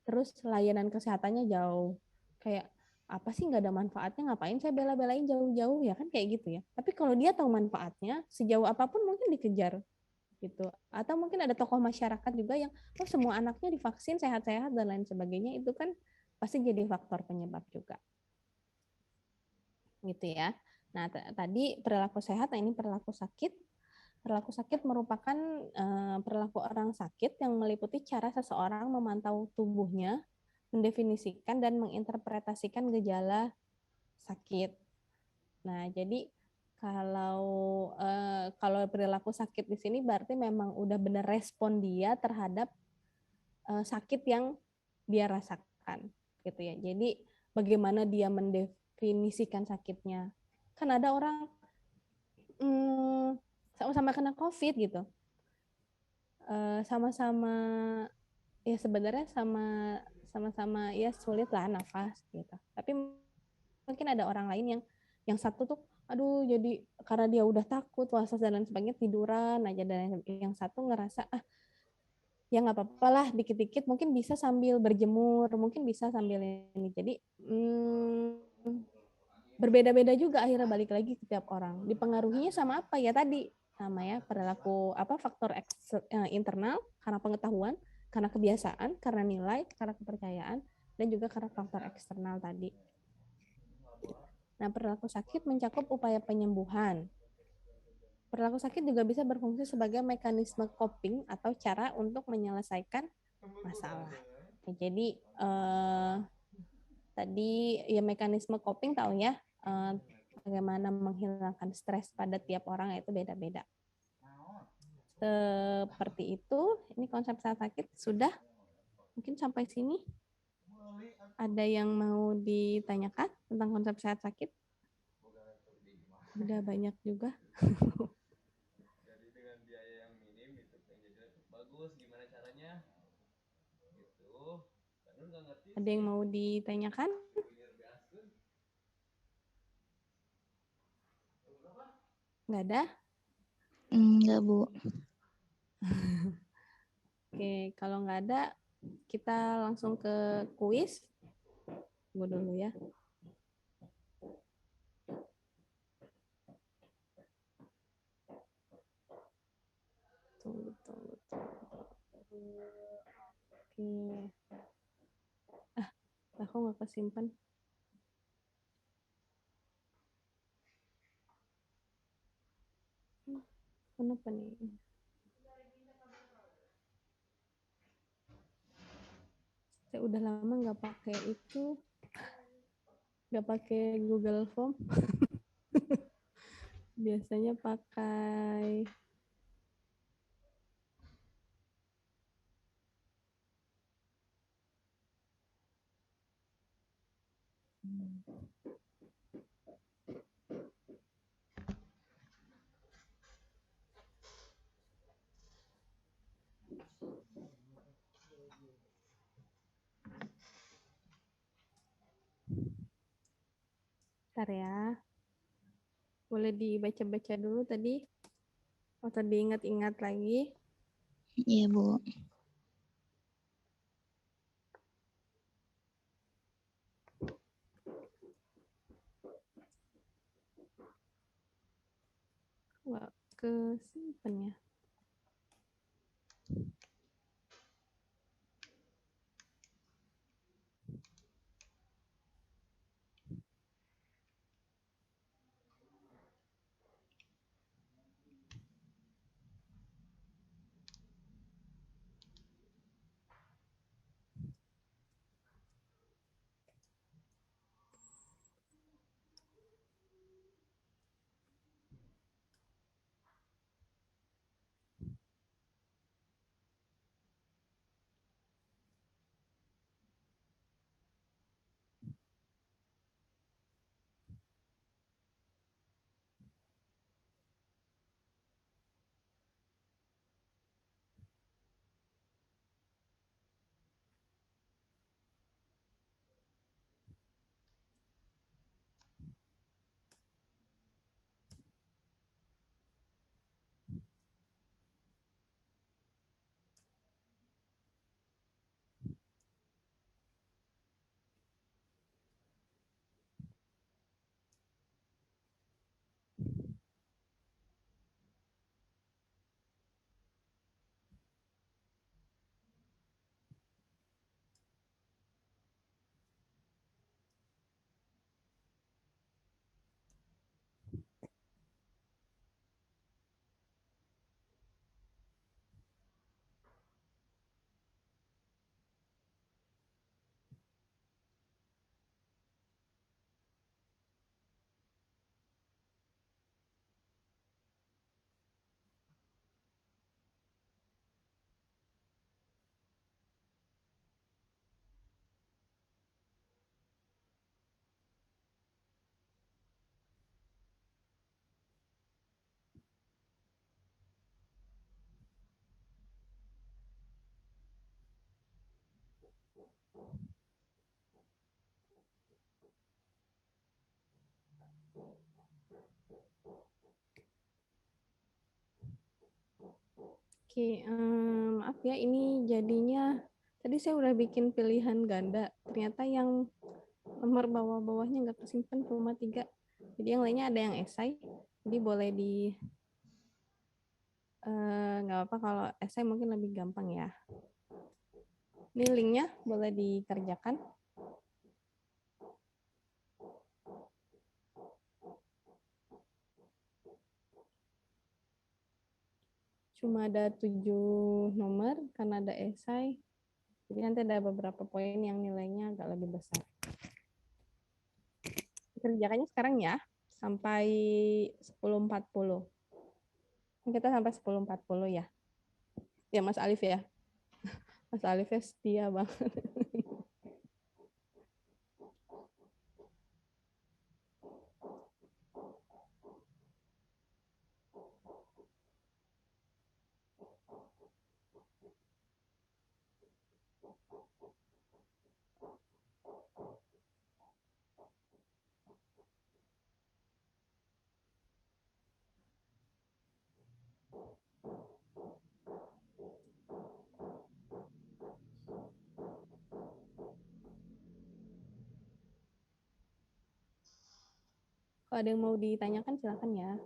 Terus layanan kesehatannya jauh. Kayak apa sih nggak ada manfaatnya, ngapain saya bela-belain jauh-jauh ya kan kayak gitu ya. Tapi kalau dia tahu manfaatnya, sejauh apapun mungkin dikejar gitu. Atau mungkin ada tokoh masyarakat juga yang oh semua anaknya divaksin sehat-sehat dan lain sebagainya, itu kan pasti jadi faktor penyebab juga gitu ya. Nah, tadi perilaku sehat, nah ini perilaku sakit. Perilaku sakit merupakan perilaku orang sakit yang meliputi cara seseorang memantau tubuhnya, mendefinisikan dan menginterpretasikan gejala sakit. Nah, jadi kalau perilaku sakit di sini berarti memang udah benar respon dia terhadap sakit yang dia rasakan gitu ya. Jadi bagaimana dia mendefinisikan sakitnya. Kan ada orang sama-sama kena COVID gitu. Sama-sama ya sebenarnya sama-sama ya sulit lah nafas gitu. Tapi mungkin ada orang lain yang satu tuh aduh jadi karena dia udah takut was-was dan lain sebagainya tiduran aja, dan yang satu ngerasa ya nggak apa-apa lah dikit-dikit mungkin bisa sambil berjemur, mungkin bisa sambil ini. Jadi berbeda-beda juga akhirnya, balik lagi ke tiap orang. Dipengaruhinya sama apa ya tadi? Sama ya perilaku faktor internal karena pengetahuan, karena kebiasaan, karena nilai, karena kepercayaan, dan juga karena faktor eksternal tadi. Nah, perilaku sakit mencakup upaya penyembuhan. Perilaku sakit juga bisa berfungsi sebagai mekanisme coping atau cara untuk menyelesaikan masalah. Jadi tadi ya mekanisme coping tahu ya, bagaimana menghilangkan stres pada tiap orang itu beda-beda. Seperti itu, ini konsep sehat sakit sudah. Mungkin sampai sini. Ada yang mau ditanyakan tentang konsep sehat sakit? Udah banyak juga. Jadi dengan biaya yang minim itu pengen jadi laptop bagus, gimana caranya? Gitu. Kan nggak ngerti. Ada yang mau ditanyakan? Nggak ada? Enggak, Bu. Oke, kalau nggak ada, kita langsung ke kuis. Tunggu dulu ya. Tunggu. Oke. Aku nggak kesimpan. Kenapa nih? Saya udah lama nggak pakai itu, nggak pakai Google Form. Biasanya pakai Bentar ya. Boleh dibaca-baca dulu tadi? Atau diingat-ingat lagi? Iya, Bu. Nggak kesimpan ya. Oke, maaf ya, ini jadinya tadi saya udah bikin pilihan ganda. Ternyata yang nomor bawah-bawahnya nggak kesimpan cuma 3. Jadi yang lainnya ada yang esai. Jadi boleh di nggak apa kalau esai mungkin lebih gampang ya. Ini linknya boleh dikerjakan. Cuma ada 7 nomor karena ada esai. Jadi nanti ada beberapa poin yang nilainya agak lebih besar. Kerjakannya sekarang ya, sampai 10.40. Kita sampai 10.40 ya. Ya Mas Alif ya. Mas Alif ya setia banget. Kalau ada yang mau ditanyakan silakan ya.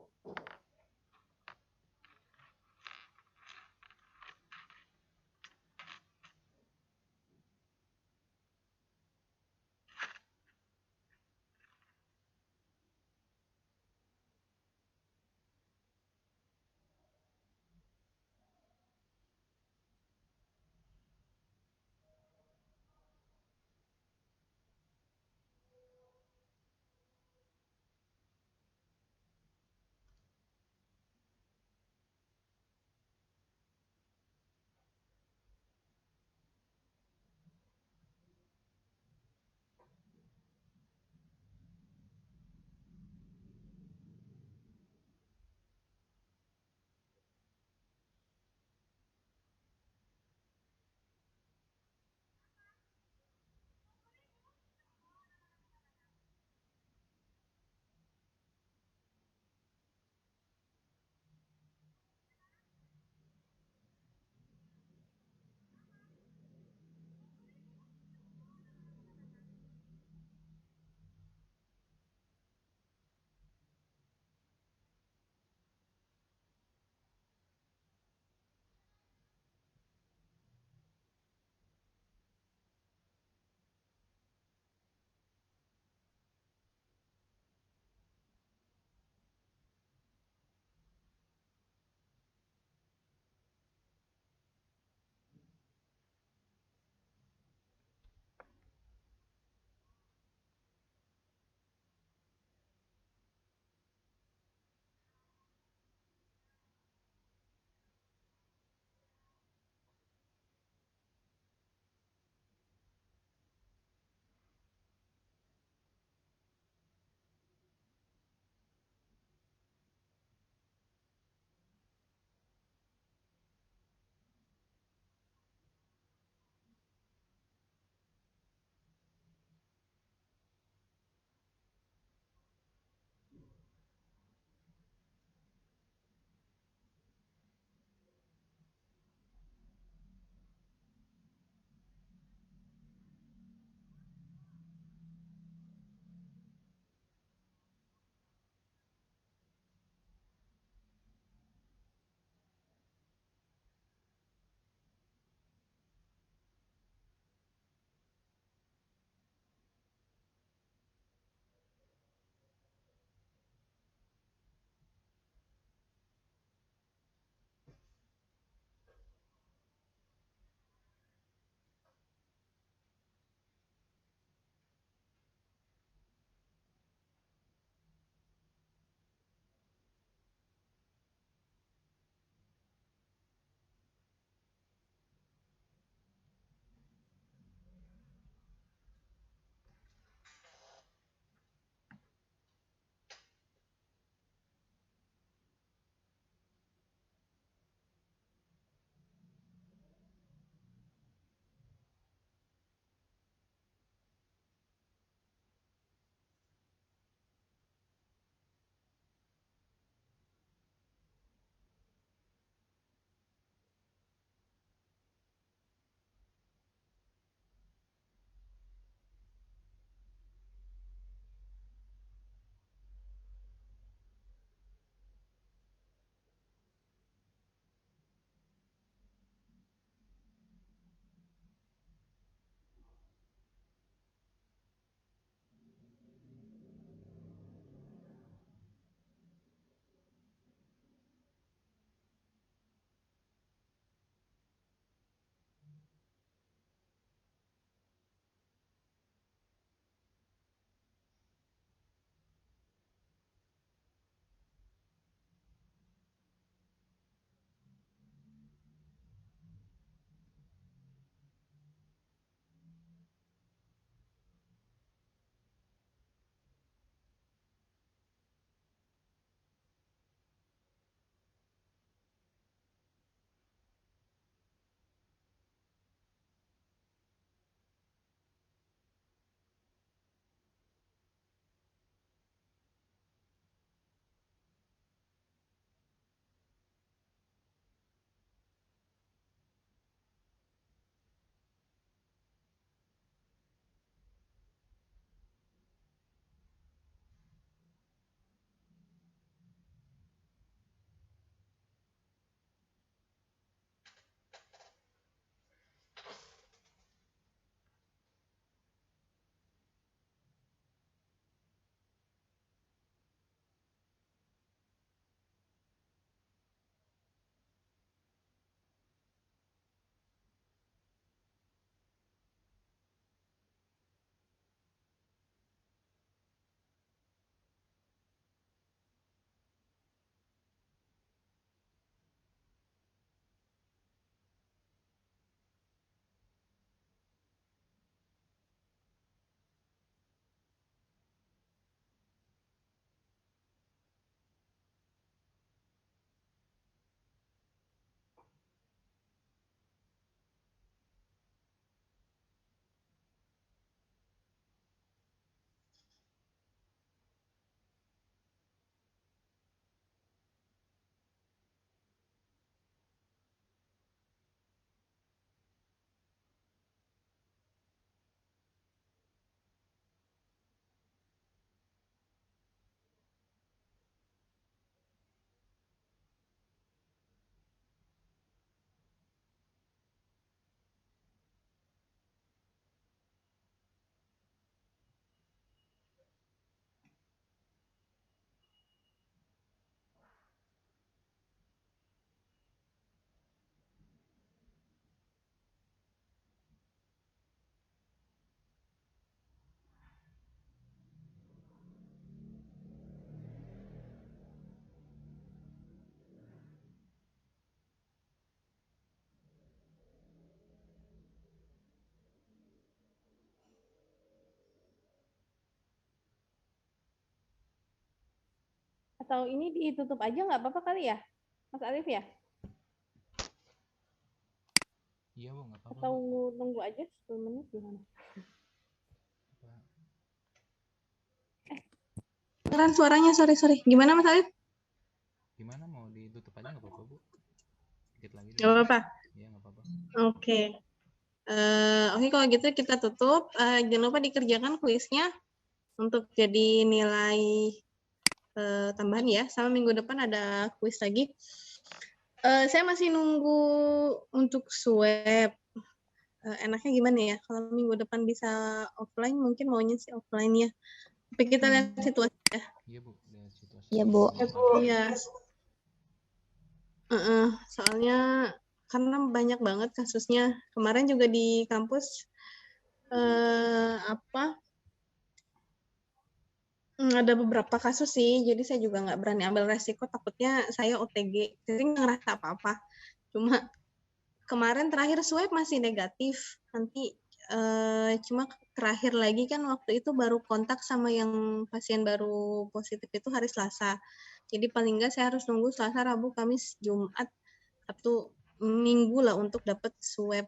Atau ini ditutup aja nggak apa-apa kali ya, Mas Alif ya? Iya Bu, nggak apa-apa. Atau Bu. nunggu aja 10 menit gimana? Kedengeran suaranya, sorry. Gimana Mas Alif? Gimana, mau ditutup aja nggak apa-apa Bu? Dikit lagi. Nggak apa-apa. Iya nggak apa-apa. Oke. Oke, kalau gitu kita tutup. Jangan lupa dikerjakan kuisnya untuk jadi nilai tambahan ya. Sama minggu depan ada kuis lagi. Saya masih nunggu untuk swab. Enaknya gimana ya? Kalau minggu depan bisa offline, mungkin maunya sih offline ya. Tapi kita lihat situasi ya. Iya Bu, lihat situasi. Iya, Bu. Iya. Soalnya karena banyak banget kasusnya. Kemarin juga di kampus ada beberapa kasus sih. Jadi saya juga nggak berani ambil resiko. Takutnya saya OTG. Jadi nggak ngerasa apa-apa. Cuma kemarin terakhir swab masih negatif. Nanti cuma terakhir lagi kan waktu itu baru kontak sama yang pasien baru positif itu hari Selasa. Jadi paling nggak saya harus nunggu Selasa, Rabu, Kamis, Jumat, Sabtu, Minggu lah untuk dapat swab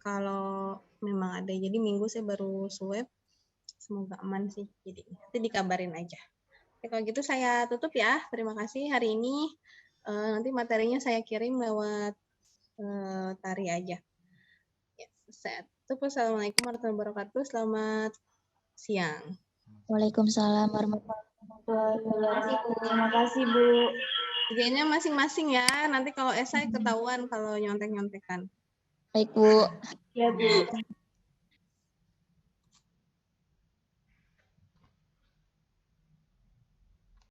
kalau memang ada. Jadi Minggu saya baru swab. Semoga aman sih. Jadi nanti dikabarin aja. Oke, kalau gitu saya tutup ya. Terima kasih hari ini. Nanti materinya saya kirim lewat Tari aja. Ya, saya tutup. Assalamualaikum warahmatullahi wabarakatuh. Selamat siang. Waalaikumsalam warahmatullahi wabarakatuh. Terima kasih Bu. Kerjanya masing-masing ya. Nanti kalau esai ketahuan kalau nyontek-nyontekan. Baik, Bu. Ya Bu.